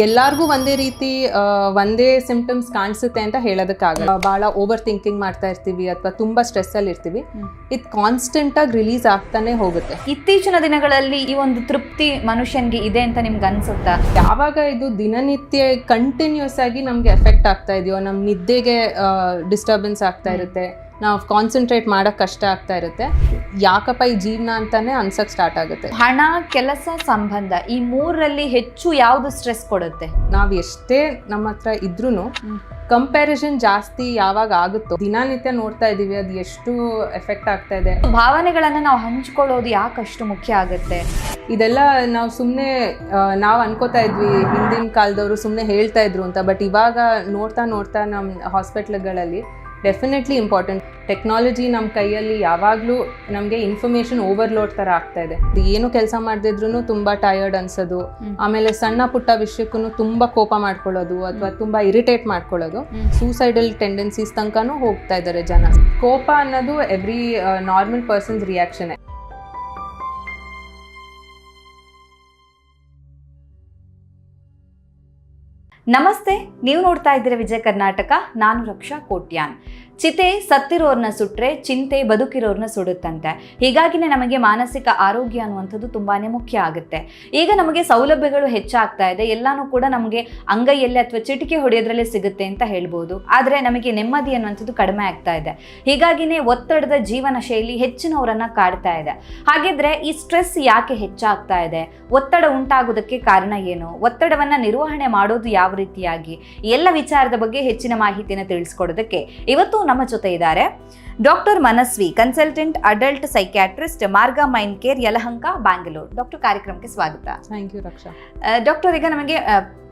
ಎಲ್ಲಾರ್ಗೂ ಒಂದೇ ರೀತಿ ಒಂದೇ ಸಿಂಪ್ಟಮ್ಸ್ ಕಾಣಿಸುತ್ತೆ ಅಂತ ಹೇಳೋದಕ್ಕಾಗಲ್ಲ. ಭಾಳ ಓವರ್ ಥಿಂಕಿಂಗ್ ಮಾಡ್ತಾ ಇರ್ತೀವಿ ಅಥವಾ ತುಂಬ ಸ್ಟ್ರೆಸ್ಸಲ್ಲಿ ಇರ್ತೀವಿ, ಇದು ಕಾನ್ಸ್ಟೆಂಟಾಗಿ ರಿಲೀಸ್ ಆಗ್ತಾನೆ ಹೋಗುತ್ತೆ. ಇತ್ತೀಚಿನ ದಿನಗಳಲ್ಲಿ ಈ ಒಂದು ತೃಪ್ತಿ ಮನುಷ್ಯನಿಗೆ ಇದೆ ಅಂತ ನಿಮ್ಗೆ ಅನ್ಸುತ್ತಾ? ಯಾವಾಗ ಇದು ದಿನನಿತ್ಯ ಕಂಟಿನ್ಯೂಸ್ ಆಗಿ ನಮಗೆ ಎಫೆಕ್ಟ್ ಆಗ್ತಾ ಇದೆಯೋ, ನಮ್ಮ ನಿದ್ದೆಗೆ ಡಿಸ್ಟರ್ಬೆನ್ಸ್ ಆಗ್ತಾ ಇರುತ್ತೆ, ನಾವು ಕಾನ್ಸಂಟ್ರೇಟ್ ಮಾಡೋಕ್ಕೆ ಕಷ್ಟ ಆಗ್ತಾ ಇರುತ್ತೆ, ಯಾಕಪ್ಪ ಈ ಜೀವನ ಅಂತಾನೆ ಅನ್ಸಕ್ಕೆ ಸ್ಟಾರ್ಟ್ ಆಗುತ್ತೆ. ಹಣ, ಕೆಲಸ, ಸಂಬಂಧ ಈ ಮೂರರಲ್ಲಿ ಹೆಚ್ಚು ಯಾವುದು ಸ್ಟ್ರೆಸ್ ಕೊಡುತ್ತೆ? ನಾವು ಎಷ್ಟೇ ನಮ್ಮ ಹತ್ರ ಇದ್ರೂ ಕಂಪ್ಯಾರಿಸನ್ ಜಾಸ್ತಿ ಯಾವಾಗ ಆಗುತ್ತೋ, ದಿನನಿತ್ಯ ನೋಡ್ತಾ ಇದೀವಿ, ಅದು ಎಷ್ಟು ಎಫೆಕ್ಟ್ ಆಗ್ತಾ ಇದೆ. ಭಾವನೆಗಳನ್ನ ನಾವು ಹಂಚ್ಕೊಳ್ಳೋದು ಯಾಕೆ ಅಷ್ಟು ಮುಖ್ಯ ಆಗುತ್ತೆ? ಇದೆಲ್ಲ ನಾವು ಸುಮ್ಮನೆ ನಾವು ಅನ್ಕೋತಾ ಇದ್ವಿ, ಹಿಂದಿನ ಕಾಲದವರು ಸುಮ್ಮನೆ ಹೇಳ್ತಾ ಇದ್ರು ಅಂತ. ಬಟ್ ಇವಾಗ ನೋಡ್ತಾ ನೋಡ್ತಾ ನಮ್ಮ ಹಾಸ್ಪಿಟ್ಲ್ಗಳಲ್ಲಿ ಡೆಫಿನೆಟ್ಲಿ ಇಂಪಾರ್ಟೆಂಟ್. ಟೆಕ್ನಾಲಜಿ ನಮ್ಮ ಕೈಯಲ್ಲಿ ಯಾವಾಗಲೂ ನಮಗೆ ಇನ್ಫಾರ್ಮೇಷನ್ ಓವರ್ಲೋಡ್ ಥರ ಆಗ್ತಾ ಇದೆ. ಏನು ಕೆಲಸ ಮಾಡದಿದ್ರೂ ತುಂಬ ಟಯರ್ಡ್ ಅನ್ಸೋದು, ಆಮೇಲೆ ಸಣ್ಣ ಪುಟ್ಟ ವಿಷಯಕ್ಕೂ ತುಂಬ ಕೋಪ ಮಾಡ್ಕೊಳ್ಳೋದು ಅಥವಾ ತುಂಬ ಇರಿಟೇಟ್ ಮಾಡ್ಕೊಳ್ಳೋದು, ಸೂಸೈಡಲ್ ಟೆಂಡೆನ್ಸೀಸ್ ತನಕನೂ ಹೋಗ್ತಾ ಇದ್ದಾರೆ ಜನ. ಕೋಪ ಅನ್ನೋದು ಎವ್ರಿ ನಾರ್ಮಲ್ ಪರ್ಸನ್ಸ್ ರಿಯಾಕ್ಷನ್. ನಮಸ್ತೆ, ನೀವು ನೋಡ್ತಾ ಇದ್ದೀರಾ ವಿಜಯ ಕರ್ನಾಟಕ. ನಾನು ರಕ್ಷಾ ಕೋಟ್ಯಾನ್. ಚಿತೆ ಸತ್ತಿರೋರ್ನ ಸುಟ್ರೆ ಚಿಂತೆ ಬದುಕಿರೋರ್ನ ಸುಡುತ್ತಂತೆ. ಹೀಗಾಗಿನೇ ನಮಗೆ ಮಾನಸಿಕ ಆರೋಗ್ಯ ಅನ್ನುವಂಥದ್ದು ತುಂಬಾನೇ ಮುಖ್ಯ ಆಗುತ್ತೆ. ಈಗ ನಮಗೆ ಸೌಲಭ್ಯಗಳು ಹೆಚ್ಚಾಗ್ತಾ ಇದೆ, ಎಲ್ಲಾನು ಕೂಡ ನಮಗೆ ಅಂಗೈಯಲ್ಲೇ ಅಥವಾ ಚಿಟಿಕೆ ಹೊಡೆಯೋದ್ರಲ್ಲೇ ಸಿಗುತ್ತೆ ಅಂತ ಹೇಳ್ಬೋದು. ಆದರೆ ನಮಗೆ ನೆಮ್ಮದಿ ಅನ್ನುವಂಥದ್ದು ಕಡಿಮೆ ಆಗ್ತಾ ಇದೆ. ಹೀಗಾಗಿನೇ ಒತ್ತಡದ ಜೀವನ ಶೈಲಿ ಹೆಚ್ಚಿನವರನ್ನ ಕಾಡ್ತಾ ಇದೆ. ಹಾಗಿದ್ರೆ ಈ ಸ್ಟ್ರೆಸ್ ಯಾಕೆ ಹೆಚ್ಚಾಗ್ತಾ ಇದೆ? ಒತ್ತಡ ಉಂಟಾಗೋದಕ್ಕೆ ಕಾರಣ ಏನು? ಒತ್ತಡವನ್ನ ನಿರ್ವಹಣೆ ಮಾಡೋದು ಯಾವ ರೀತಿಯಾಗಿ? ಎಲ್ಲ ವಿಚಾರದ ಬಗ್ಗೆ ಹೆಚ್ಚಿನ ಮಾಹಿತಿಯನ್ನು ತಿಳಿಸ್ಕೊಡೋದಕ್ಕೆ ಇವತ್ತು ನಮ್ಮ ಜೊತೆ ಇದ್ದಾರೆ doctor Manasvi, consultant adult psychiatrist, Marga mind care, Yelahanka, Bangalore. Doctor, ಕಾರ್ಯಕ್ರಮಕ್ಕೆ ಸ್ವಾಗತ. Thank you Raksha. ಡಾಕ್ಟರ್, ಈಗ ನಮಗೆ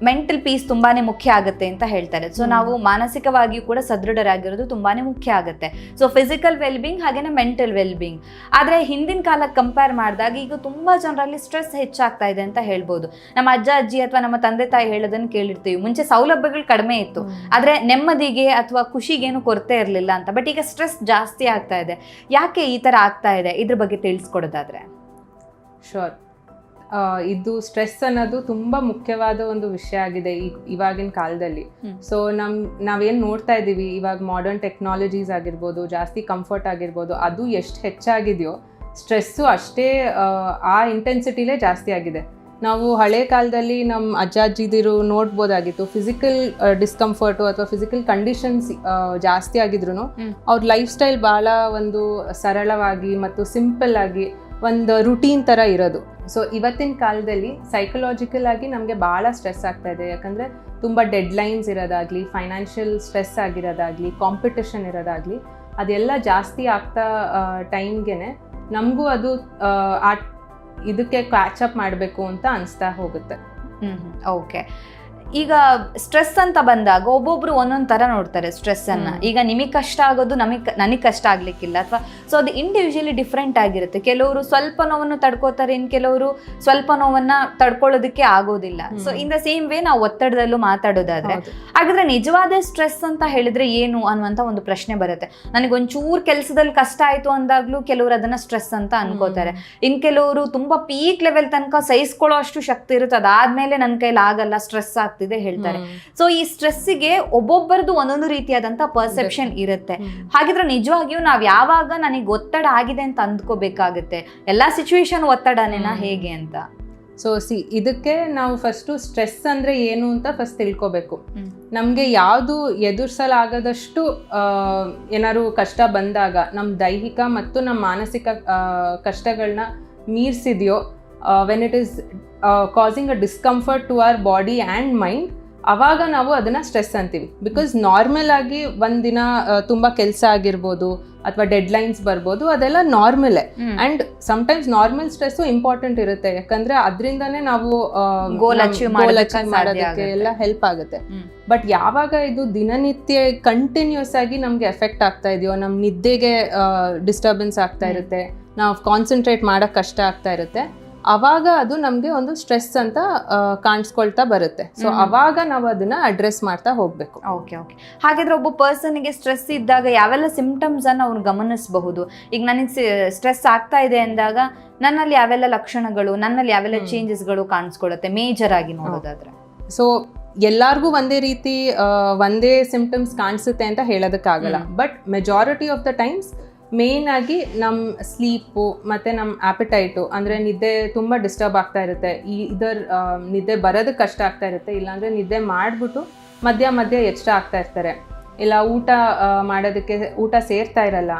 ಮೆಂಟಲ್ ಪೀಸ್ ತುಂಬಾನೇ ಮುಖ್ಯ ಆಗುತ್ತೆ ಅಂತ ಹೇಳ್ತಾರೆ. ಸೊ ನಾವು ಮಾನಸಿಕವಾಗಿಯೂ ಕೂಡ ಸದೃಢರಾಗಿರೋದು ತುಂಬಾನೇ ಮುಖ್ಯ ಆಗುತ್ತೆ. ಸೊ ಫಿಸಿಕಲ್ ವೆಲ್ಬೀಂಗ್ ಹಾಗೇನೆ ಮೆಂಟಲ್ ವೆಲ್ಬೀಂಗ್. ಆದರೆ ಹಿಂದಿನ ಕಾಲಕ್ಕೆ ಕಂಪೇರ್ ಮಾಡಿದಾಗ ಈಗ ತುಂಬಾ ಜನರಲ್ಲಿ ಸ್ಟ್ರೆಸ್ ಹೆಚ್ಚಾಗ್ತಾ ಇದೆ ಅಂತ ಹೇಳ್ಬೋದು. ನಮ್ಮ ಅಜ್ಜ ಅಜ್ಜಿ ಅಥವಾ ನಮ್ಮ ತಂದೆ ತಾಯಿ ಹೇಳೋದನ್ನು ಕೇಳಿರ್ತೀವಿ. ಮುಂಚೆ ಸೌಲಭ್ಯಗಳು ಕಡಿಮೆ ಇತ್ತು, ಆದರೆ ನೆಮ್ಮದಿಗೆ ಅಥವಾ ಖುಷಿಗೇನು ಕೊರತೆ ಇರಲಿಲ್ಲ ಅಂತ. ಬಟ್ ಈಗ ಸ್ಟ್ರೆಸ್ ಜಾಸ್ತಿ ಆಗ್ತಾ ಇದೆ. ಯಾಕೆ ಈ ತರ ಆಗ್ತಾ ಇದೆ? ಇದ್ರ ಬಗ್ಗೆ ತಿಳಿಸ್ಕೊಡೋದಾದ್ರೆ. ಶೋರ್. ಇದು ಸ್ಟ್ರೆಸ್ ಅನ್ನೋದು ತುಂಬ ಮುಖ್ಯವಾದ ಒಂದು ವಿಷಯ ಆಗಿದೆ ಇವಾಗಿನ ಕಾಲದಲ್ಲಿ. ಸೊ ನಾವೇನು ನೋಡ್ತಾ ಇದ್ದೀವಿ ಇವಾಗ, ಮಾಡರ್ನ್ ಟೆಕ್ನಾಲಜೀಸ್ ಆಗಿರ್ಬೋದು, ಜಾಸ್ತಿ ಕಂಫರ್ಟ್ ಆಗಿರ್ಬೋದು, ಅದು ಎಷ್ಟು ಹೆಚ್ಚಾಗಿದೆಯೋ ಸ್ಟ್ರೆಸ್ಸು ಅಷ್ಟೇ ಆ ಇಂಟೆನ್ಸಿಟಿಲೇ ಜಾಸ್ತಿ ಆಗಿದೆ. ನಾವು ಹಳೆ ಕಾಲದಲ್ಲಿ ನಮ್ಮ ಅಜ್ಜ ಅಜ್ಜಿದಿರು ನೋಡ್ಬೋದಾಗಿತ್ತು, ಫಿಸಿಕಲ್ ಡಿಸ್ಕಂಫರ್ಟು ಅಥವಾ ಫಿಸಿಕಲ್ ಕಂಡೀಷನ್ಸ್ ಜಾಸ್ತಿ ಆಗಿದ್ರು ಅವ್ರ ಲೈಫ್ ಸ್ಟೈಲ್ ಭಾಳ ಒಂದು ಸರಳವಾಗಿ ಮತ್ತು ಸಿಂಪಲ್ ಆಗಿ ಒಂದು ರುಟೀನ್ ಥರ ಇರೋದು. ಸೊ ಇವತ್ತಿನ ಕಾಲದಲ್ಲಿ ಸೈಕಲಾಜಿಕಲ್ ಆಗಿ ನಮಗೆ ಭಾಳ ಸ್ಟ್ರೆಸ್ ಆಗ್ತಾ ಇದೆ. ಯಾಕಂದರೆ ತುಂಬ ಡೆಡ್ಲೈನ್ಸ್ ಇರೋದಾಗಲಿ, ಫೈನಾನ್ಷಿಯಲ್ ಸ್ಟ್ರೆಸ್ ಆಗಿರೋದಾಗಲಿ, ಕಾಂಪಿಟೇಷನ್ ಇರೋದಾಗಲಿ, ಅದೆಲ್ಲ ಜಾಸ್ತಿ ಆಗ್ತಾ ಟೈಮ್ಗೆ ನಮಗೂ ಅದು ಇದಕ್ಕೆ ಕ್ಯಾಚಪ್ ಮಾಡಬೇಕು ಅಂತ ಅನಿಸ್ತಾ ಹೋಗುತ್ತೆ. ಓಕೆ. ಈಗ ಸ್ಟ್ರೆಸ್ ಅಂತ ಬಂದಾಗ ಒಬ್ಬೊಬ್ರು ಒಂದೊಂದು ಥರ ನೋಡ್ತಾರೆ ಸ್ಟ್ರೆಸ್ ಅನ್ನ. ಈಗ ನಿಮಗೆ ಕಷ್ಟ ಆಗೋದು ನನಗೆ ಕಷ್ಟ ಆಗ್ಲಿಕ್ಕಿಲ್ಲ, ಅಥವಾ ಸೊ ಅದು ಇಂಡಿವಿಜುವಲಿ ಡಿಫ್ರೆಂಟ್ ಆಗಿರುತ್ತೆ. ಕೆಲವರು ಸ್ವಲ್ಪ ನೋವನ್ನು ತಡ್ಕೋತಾರೆ, ಇನ್ನು ಕೆಲವರು ಸ್ವಲ್ಪ ನೋವನ್ನ ತಡ್ಕೊಳ್ಳೋದಕ್ಕೆ ಆಗೋದಿಲ್ಲ. So in the same way ನಾವು ಒತ್ತಡದಲ್ಲೂ ಮಾತಾಡೋದಾದ್ರೆ, ಹಾಗಾದ್ರೆ ನಿಜವಾದ ಸ್ಟ್ರೆಸ್ ಅಂತ ಹೇಳಿದ್ರೆ ಏನು ಅನ್ನುವಂತ ಒಂದು ಪ್ರಶ್ನೆ ಬರುತ್ತೆ. ನನಗೊಂಚೂರು ಕೆಲಸದಲ್ಲಿ ಕಷ್ಟ ಆಯ್ತು ಅಂದಾಗ್ಲೂ ಕೆಲವರು ಅದನ್ನ ಸ್ಟ್ರೆಸ್ ಅಂತ ಅನ್ಕೋತಾರೆ. ಇನ್ ಕೆಲವರು ತುಂಬಾ ಪೀಕ್ ಲೆವೆಲ್ ತನಕ ಸಹಿಸ್ಕೊಳ್ಳೋ ಅಷ್ಟು ಶಕ್ತಿ ಇರುತ್ತೆ, ಅದಾದ್ಮೇಲೆ ನನ್ನ ಕೈಲಿ ಆಗಲ್ಲ, ಸ್ಟ್ರೆಸ್ ಆಗ್ತಿದೆ ಹೇಳ್ತಾರೆ. ಸೊ ಈ ಸ್ಟ್ರೆಸ್ಸಿಗೆ ಒಬ್ಬೊಬ್ಬರದು ಒಂದೊಂದು ರೀತಿಯಾದಂತ ಪರ್ಸೆಪ್ಷನ್ ಇರುತ್ತೆ. ಹಾಗಿದ್ರೆ ನಿಜವಾಗಿಯೂ ನಾವ್ ಯಾವಾಗ ನನಗೆ ಒತ್ತಡ ಆಗಿದೆ ಅಂತ ಅಂದ್ಕೋಬೇಕಾಗುತ್ತೆ? ಎಲ್ಲಾ ಸಿಚುವೇಶನ್ ಒತ್ತಡನೇನಾ ಹೇಗೆ ಅಂತ? ಸೊ ಇದಕ್ಕೆ ನಾವು ಫಸ್ಟು ಸ್ಟ್ರೆಸ್ ಅಂದರೆ ಏನು ಅಂತ ಫಸ್ಟ್ ತಿಳ್ಕೊಬೇಕು. ನಮಗೆ ಯಾವುದು ಎದುರಿಸಲಾಗದಷ್ಟು ಏನಾದ್ರು ಕಷ್ಟ ಬಂದಾಗ, ನಮ್ಮ ದೈಹಿಕ ಮತ್ತು ನಮ್ಮ ಮಾನಸಿಕ ಕಷ್ಟಗಳನ್ನ ಮೀರಿಸಿದೆಯೋ, when it is causing a discomfort to our body and mind, ಆವಾಗ ನಾವು ಅದನ್ನು ಸ್ಟ್ರೆಸ್ ಅಂತೀವಿ. ಬಿಕಾಸ್ ನಾರ್ಮಲ್ ಆಗಿ ಒಂದಿನ ತುಂಬ ಕೆಲಸ ಆಗಿರ್ಬೋದು ಅಥವಾ ಡೆಡ್ಲೈನ್ಸ್ ಬರ್ಬೋದು, ಅದೆಲ್ಲ ನಾರ್ಮಲೇ. And sometimes normal stress important ಇರುತ್ತೆ, ಯಾಕಂದರೆ ಅದರಿಂದನೇ ನಾವು ಗೋಲ್ ಅಚೀವ್ ಮಾಡೋದಕ್ಕೆ ಎಲ್ಲ ಹೆಲ್ಪ್ ಆಗುತ್ತೆ. ಬಟ್ ಯಾವಾಗ ಇದು ದಿನನಿತ್ಯ ಕಂಟಿನ್ಯೂಸ್ ಆಗಿ ನಮಗೆ ಎಫೆಕ್ಟ್ ಆಗ್ತಾ ಇದೆಯೋ, ನಮ್ಮ ನಿದ್ದೆಗೆ ಡಿಸ್ಟರ್ಬೆನ್ಸ್ ಆಗ್ತಾ ಇರುತ್ತೆ, ನಾವು ಕಾನ್ಸಂಟ್ರೇಟ್ ಮಾಡೋಕ್ಕೆ ಕಷ್ಟ ಆಗ್ತಾ ಇರುತ್ತೆ, ಅವಾಗ ಅದು ನಮಗೆ ಒಂದು ಸ್ಟ್ರೆಸ್ ಅಂತ ಕಾಣಿಸ್ಕೊಳ್ತಾ ಬರುತ್ತೆ. ಸೊ ಅವಾಗ ನಾವು ಅದನ್ನ ಅಡ್ರೆಸ್ ಮಾಡ್ತಾ ಹೋಗ್ಬೇಕು. Okay okay. ಹಾಗಾದ್ರೆ ಒಬ್ಬ ಪರ್ಸನ್ಗೆ ಸ್ಟ್ರೆಸ್ ಇದ್ದಾಗ ಯಾವೆಲ್ಲ ಸಿಂಪ್ಟಮ್ಸ್ ಅನ್ನು ಅವ್ನು ಗಮನಿಸಬಹುದು? ಈಗ ನನಗೆ ಸ್ಟ್ರೆಸ್ ಆಗ್ತಾ ಇದೆ ಅಂದಾಗ ನನ್ನಲ್ಲಿ ಯಾವೆಲ್ಲ ಲಕ್ಷಣಗಳು, ನನ್ನಲ್ಲಿ ಯಾವೆಲ್ಲ ಚೇಂಜಸ್ಗಳು ಕಾಣಿಸ್ಕೊಳ್ಳುತ್ತೆ ಮೇಜರ್ ಆಗಿ ನೋಡೋದಾದ್ರೆ? ಸೊ ಎಲ್ಲರಿಗೂ ಒಂದೇ ರೀತಿ ಒಂದೇ ಸಿಂಪ್ಟಮ್ಸ್ ಕಾಣಿಸುತ್ತೆ ಅಂತ ಹೇಳೋದಕ್ಕಾಗಲ್ಲ. But majority of the times main ಆಗಿ ನಮ್ಮ ಸ್ಲೀಪು ಮತ್ತು ನಮ್ಮ ಆ್ಯಪಿಟೈಟು, ಅಂದರೆ ನಿದ್ದೆ ತುಂಬ ಡಿಸ್ಟರ್ಬ್ ಆಗ್ತಾ ಇರುತ್ತೆ. ನಿದ್ದೆ ಬರೋದಕ್ಕೆ ಕಷ್ಟ ಆಗ್ತಾ ಇರುತ್ತೆ, ಇಲ್ಲಾಂದರೆ ನಿದ್ದೆ ಮಾಡಿಬಿಟ್ಟು ಮಧ್ಯ ಎಚ್ಚರ ಆಗ್ತಾ ಇರ್ತಾರೆ, ಇಲ್ಲ ಮಾಡೋದಕ್ಕೆ ಊಟ ಸೇರ್ತಾ ಇರಲ್ಲ,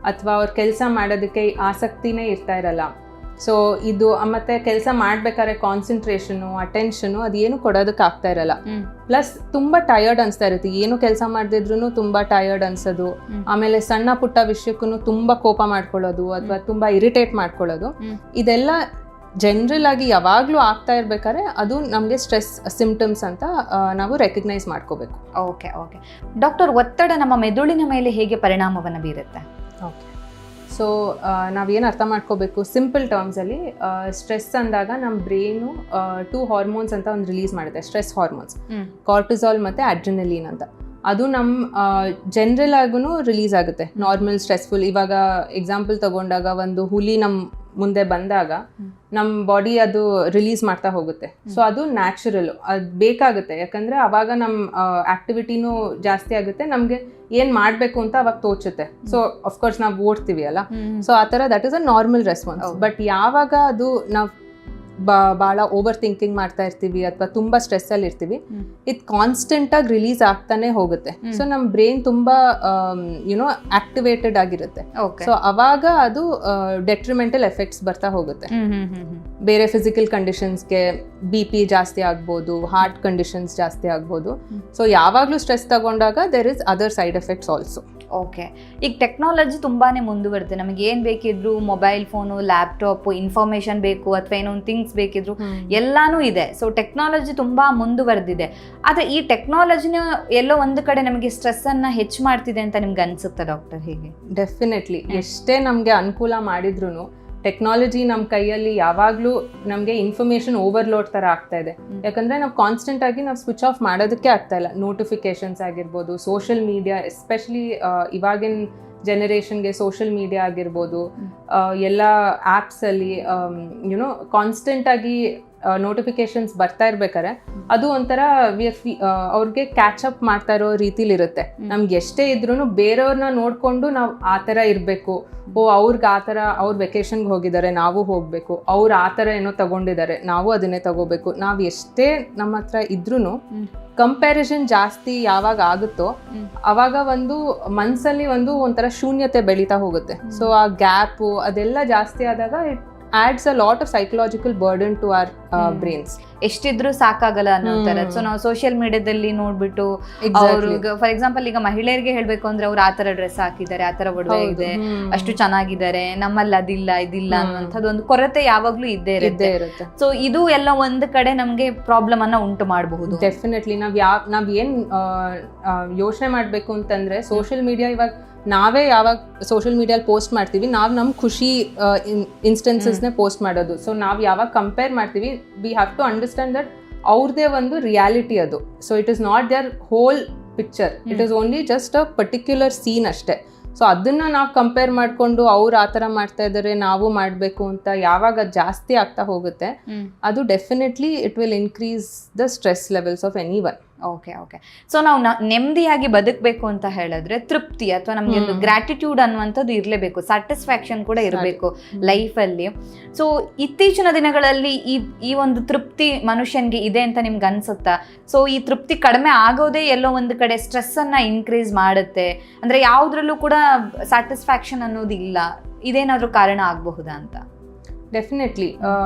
ಅಥವಾ ಅವ್ರ ಕೆಲಸ ಮಾಡೋದಕ್ಕೆ ಆಸಕ್ತಿನೇ ಇರ್ತಾ ಇರಲ್ಲ. ಸೊ ಇದು ಮತ್ತು ಕೆಲಸ ಮಾಡ್ಬೇಕಾದ್ರೆ ಕಾನ್ಸಂಟ್ರೇಷನು, ಅಟೆನ್ಷನು ಅದೇನು ಕೊಡೋದಕ್ಕೆ ಆಗ್ತಾ ಇರಲ್ಲ. ಪ್ಲಸ್ ತುಂಬ ಟಯರ್ಡ್ ಅನಿಸ್ತಾ ಇರುತ್ತೆ, ಏನು ಕೆಲಸ ಮಾಡದಿದ್ರು ತುಂಬ ಟಯರ್ಡ್ ಅನ್ಸೋದು. ಆಮೇಲೆ ಸಣ್ಣ ಪುಟ್ಟ ವಿಷಯಕ್ಕೂ ತುಂಬ ಕೋಪ ಮಾಡ್ಕೊಳ್ಳೋದು ಅಥವಾ ತುಂಬ ಇರಿಟೇಟ್ ಮಾಡ್ಕೊಳ್ಳೋದು. ಇದೆಲ್ಲ ಜನರಲ್ ಆಗಿ ಯಾವಾಗಲೂ ಆಗ್ತಾ ಇರ್ಬೇಕಾದ್ರೆ ಅದು ನಮಗೆ ಸ್ಟ್ರೆಸ್ ಸಿಂಪ್ಟಮ್ಸ್ ಅಂತ ನಾವು ರೆಕಗ್ನೈಸ್ ಮಾಡ್ಕೋಬೇಕು. ಓಕೆ ಓಕೆ ಡಾಕ್ಟರ್, ಒತ್ತಡ ನಮ್ಮ ಮೆದುಳಿನ ಮೇಲೆ ಹೇಗೆ ಪರಿಣಾಮವನ್ನು ಬೀರುತ್ತೆ? ಓಕೆ, ಸೊ ನಾವೇನು ಅರ್ಥ ಮಾಡ್ಕೋಬೇಕು ಸಿಂಪಲ್ ಟರ್ಮ್ಸಲ್ಲಿ, ಸ್ಟ್ರೆಸ್ ಅಂದಾಗ ನಮ್ಮ ಬ್ರೈನು 2 ಹಾರ್ಮೋನ್ಸ್ ಅಂತ ಒಂದು ರಿಲೀಸ್ ಮಾಡುತ್ತೆ, ಸ್ಟ್ರೆಸ್ ಹಾರ್ಮೋನ್ಸ್, ಕಾರ್ಟಿಸಾಲ್ ಮತ್ತು ಅಡ್ರಿನಲಿನ್ ಅಂತ. ಅದು ನಮ್ಮ ಜನರಲ್ ಆಗೂ ರಿಲೀಸ್ ಆಗುತ್ತೆ. ನಾರ್ಮಲ್ ಸ್ಟ್ರೆಸ್ಫುಲ್, ಇವಾಗ ಎಕ್ಸಾಂಪಲ್ ತಗೊಂಡಾಗ ಒಂದು ಹುಲಿ ನಮ್ಮ ಮುಂದೆ ಬಂದಾಗ ನಮ್ಮ ಬಾಡಿ ಅದು ರಿಲೀಸ್ ಮಾಡ್ತಾ ಹೋಗುತ್ತೆ. ಸೊ ಅದು ನ್ಯಾಚುರಲ್ಲು, ಅದು ಬೇಕಾಗುತ್ತೆ. ಯಾಕಂದರೆ ಅವಾಗ ನಮ್ಮ ಆ್ಯಕ್ಟಿವಿಟಿನೂ ಜಾಸ್ತಿ ಆಗುತ್ತೆ, ನಮಗೆ ಏನು ಮಾಡಬೇಕು ಅಂತ ಅವಾಗ ತೋಚುತ್ತೆ. ಸೊ ಅಫ್ಕೋರ್ಸ್ ನಾವು ಓಡ್ತೀವಿ ಅಲ್ಲ, ಸೊ ಆ ಥರ that is a normal response. But ಯಾವಾಗ ಅದು ನಾವು ಭಾಳ ಓವರ್ ಥಿಂಕಿಂಗ್ ಮಾಡ್ತಾ ಇರ್ತೀವಿ ಅಥವಾ ತುಂಬ ಸ್ಟ್ರೆಸ್ಸಲ್ಲಿ ಇರ್ತೀವಿ, ಇದು ಕಾನ್ಸ್ಟೆಂಟಾಗಿ ರಿಲೀಸ್ ಆಗ್ತಾನೆ ಹೋಗುತ್ತೆ. ಸೊ ನಮ್ಮ ಬ್ರೈನ್ ತುಂಬ ಆಕ್ಟಿವೇಟೆಡ್ ಆಗಿರುತ್ತೆ. ಸೊ ಅವಾಗ ಅದು ಡೆಟ್ರಿಮೆಂಟಲ್ ಎಫೆಕ್ಟ್ಸ್ ಬರ್ತಾ ಹೋಗುತ್ತೆ. ಬೇರೆ ಫಿಸಿಕಲ್ ಕಂಡೀಷನ್ಸ್ಗೆ BP ಜಾಸ್ತಿ ಆಗ್ಬೋದು, ಹಾರ್ಟ್ ಕಂಡೀಷನ್ಸ್ ಜಾಸ್ತಿ ಆಗ್ಬೋದು. ಸೊ ಯಾವಾಗಲೂ ಸ್ಟ್ರೆಸ್ ತಗೊಂಡಾಗ there is other side effects also. Okay, ಈಗ ಟೆಕ್ನಾಲಜಿ ತುಂಬಾನೇ ಮುಂದುವರೆದಿದೆ. ನಮಗೆ ಏನು ಬೇಕಿದ್ರು ಮೊಬೈಲ್ ಫೋನು, ಲ್ಯಾಪ್ಟಾಪ್, ಇನ್ಫಾರ್ಮೇಶನ್ ಬೇಕು ಅಥವಾ ಏನೋ ಒಂದು ಥಿಂಗ್ಸ್ ಬೇಕಿದ್ರು ಎಲ್ಲಾನು ಇದೆ. ಸೊ ಟೆಕ್ನಾಲಜಿ ತುಂಬಾ ಮುಂದುವರೆದಿದೆ. ಆದರೆ ಈ ಟೆಕ್ನಾಲಜಿನ ಎಲ್ಲೋ ಒಂದು ಕಡೆ ನಮಗೆ ಸ್ಟ್ರೆಸ್ ಅನ್ನ ಹೆಚ್ಚು ಮಾಡ್ತಿದೆ ಅಂತ ನಿಮ್ಗೆ ಅನ್ಸುತ್ತಾ ಡಾಕ್ಟರ್? ಹೇಗೆ? ಡೆಫಿನೆಟ್ಲಿ, ಎಷ್ಟೇ ನಮಗೆ ಅನುಕೂಲ ಮಾಡಿದ್ರು ಟೆಕ್ನಾಲಜಿ ನಮ್ಮ ಕೈಯಲ್ಲಿ ಯಾವಾಗಲೂ ನಮಗೆ ಇನ್ಫಾರ್ಮೇಷನ್ ಓವರ್ಲೋಡ್ ಥರ ಆಗ್ತಾ ಇದೆ. ಯಾಕಂದರೆ ನಾವು ಕಾನ್ಸ್ಟೆಂಟ್ ಆಗಿ ನಾವು ಸ್ವಿಚ್ ಆಫ್ ಮಾಡೋದಕ್ಕೆ ಆಗ್ತಾ ಇಲ್ಲ. ನೋಟಿಫಿಕೇಶನ್ಸ್ ಆಗಿರ್ಬೋದು, ಸೋಷಿಯಲ್ ಮೀಡಿಯಾ, ಎಸ್ಪೆಷಲಿ ಇವಾಗಿನ ಜನರೇಷನ್ಗೆ ಸೋಷಿಯಲ್ ಮೀಡಿಯಾ ಆಗಿರ್ಬೋದು, ಎಲ್ಲ ಆ್ಯಪ್ಸಲ್ಲಿ ಕಾನ್ಸ್ಟೆಂಟಾಗಿ ನೋಟಿಫಿಕೇಶನ್ಸ್ ಬರ್ತಾ ಇರ್ಬೇಕಾರೆ ಅದು ಒಂಥರ ಅವ್ರಿಗೆ ಕ್ಯಾಚಪ್ ಮಾಡ್ತಾ ಇರೋ ರೀತಿಲಿರುತ್ತೆ. ನಮ್ಗೆ ಎಷ್ಟೇ ಇದ್ರೂ ಬೇರೆಯವ್ರನ್ನ ನೋಡಿಕೊಂಡು ನಾವು ಆ ಥರ ಇರಬೇಕು. ಅವ್ರಿಗೆ ಆ ಥರ, ಅವ್ರು ವೆಕೇಷನ್ಗೆ ಹೋಗಿದ್ದಾರೆ ನಾವು ಹೋಗಬೇಕು, ಅವ್ರು ಆ ಥರ ಏನೋ ತಗೊಂಡಿದ್ದಾರೆ ನಾವು ಅದನ್ನೇ ತಗೋಬೇಕು. ನಾವು ಎಷ್ಟೇ ನಮ್ಮ ಹತ್ರ ಇದ್ರೂ ಕಂಪ್ಯಾರಿಸನ್ ಜಾಸ್ತಿ ಯಾವಾಗ ಆಗುತ್ತೋ ಅವಾಗ ಒಂದು ಮನಸ್ಸಲ್ಲಿ ಒಂಥರ ಶೂನ್ಯತೆ ಬೆಳೀತಾ ಹೋಗುತ್ತೆ. ಸೊ ಆ ಗ್ಯಾಪು ಅದೆಲ್ಲ ಜಾಸ್ತಿ ಆದಾಗ it adds a lot of psychological burden to our brains. ಎಷ್ಟಿದ್ರು ಸಾಕಾಗಲ್ಲ ಅನ್ನೋ ತರ. ಸೊ ನಾವು ಸೋಷಿಯಲ್ ಮೀಡಿಯಾದಲ್ಲಿ ನೋಡ್ಬಿಟ್ಟು ಅವರು, ಫಾರ್ ಎಕ್ಸಾಂಪಲ್ ಈಗ ಮಹಿಳೆಯರಿಗೆ ಹೇಳ್ಬೇಕು ಅಂದ್ರೆ ಅವ್ರು ಆತರ ಡ್ರೆಸ್ ಹಾಕಿದ್ದಾರೆ, ಆತರ ಒಡವೆ ಇದೆ, ಅಷ್ಟು ಚೆನ್ನಾಗಿದ್ದಾರೆ, ನಮ್ಮಲ್ಲಿ ಅದಿಲ್ಲ ಇದಿಲ್ಲ ಅನ್ನುವಂಥದ್ದು ಒಂದು ಕೊರತೆ ಯಾವಾಗ್ಲೂ ಇದ್ದೇ ಇರುತ್ತೆ. ಸೊ ಇದು ಎಲ್ಲ ಒಂದ್ ಕಡೆ ನಮ್ಗೆ ಪ್ರಾಬ್ಲಮ್ ಅನ್ನ ಉಂಟು ಮಾಡಬಹುದು. ಡೆಫಿನೆಟ್ಲಿ ನಾವ್ ಏನ್ ಯೋಚನೆ ಮಾಡ್ಬೇಕು ಅಂತಂದ್ರೆ, ಸೋಷಿಯಲ್ ಮೀಡಿಯಾ ಇವಾಗ ನಾವೇ ಯಾವಾಗ ಸೋಷಿಯಲ್ ಮೀಡಿಯಲ್ಲಿ ಪೋಸ್ಟ್ ಮಾಡ್ತೀವಿ, ನಾವು ನಮ್ಮ ಖುಷಿ ಇನ್ಸ್ಟೆನ್ಸಸ್ನೇ ಪೋಸ್ಟ್ ಮಾಡೋದು. ಸೊ ನಾವು ಯಾವಾಗ ಕಂಪೇರ್ ಮಾಡ್ತೀವಿ, we have to understand that ಅವ್ರದ್ದೇ ಒಂದು ರಿಯಾಲಿಟಿ ಅದು. So it is not their whole picture, it is only just a particular scene ಅಷ್ಟೇ. ಸೊ ಅದನ್ನು ನಾವು ಕಂಪೇರ್ ಮಾಡಿಕೊಂಡು ಅವ್ರು ಆ ಥರ ಮಾಡ್ತಾ ಇದ್ದಾರೆ ನಾವು ಮಾಡಬೇಕು ಅಂತ ಯಾವಾಗ ಜಾಸ್ತಿ ಆಗ್ತಾ ಹೋಗುತ್ತೆ, ಅದು definitely it will increase the stress levels of any one. Okay okay so ನಾವು ನೆಮ್ಮದಿಯಾಗಿ ಬದುಕಬೇಕು ಅಂತ ಹೇಳಿದ್ರೆ ತೃಪ್ತಿ ಅಥವಾ ನಮಗೆ ಒಂದು ಗ್ರಾಟಿಟ್ಯೂಡ್ ಅನ್ನುವಂಥದ್ದು ಇರಲೇಬೇಕು, ಸ್ಯಾಟಿಸ್ಫ್ಯಾಕ್ಷನ್ ಕೂಡ ಇರಬೇಕು ಲೈಫಲ್ಲಿ. ಸೊ ಇತ್ತೀಚಿನ ದಿನಗಳಲ್ಲಿ ಈ ಒಂದು ತೃಪ್ತಿ ಮನುಷ್ಯನಿಗೆ ಇದೆ ಅಂತ ನಿಮ್ಗೆ ಅನ್ಸುತ್ತಾ? ಸೊ ಈ ತೃಪ್ತಿ ಕಡಿಮೆ ಆಗೋದೇ ಎಲ್ಲೋ ಒಂದು ಕಡೆ ಸ್ಟ್ರೆಸ್ಸನ್ನು ಇನ್ಕ್ರೀಸ್ ಮಾಡುತ್ತೆ ಅಂದರೆ ಯಾವುದ್ರಲ್ಲೂ ಕೂಡ ಸ್ಯಾಟಿಸ್ಫ್ಯಾಕ್ಷನ್ ಅನ್ನೋದು ಇಲ್ಲ, ಇದೇನಾದರೂ ಕಾರಣ ಆಗಬಹುದಾ ಅಂತ? ಡೆಫಿನೆಟ್ಲಿ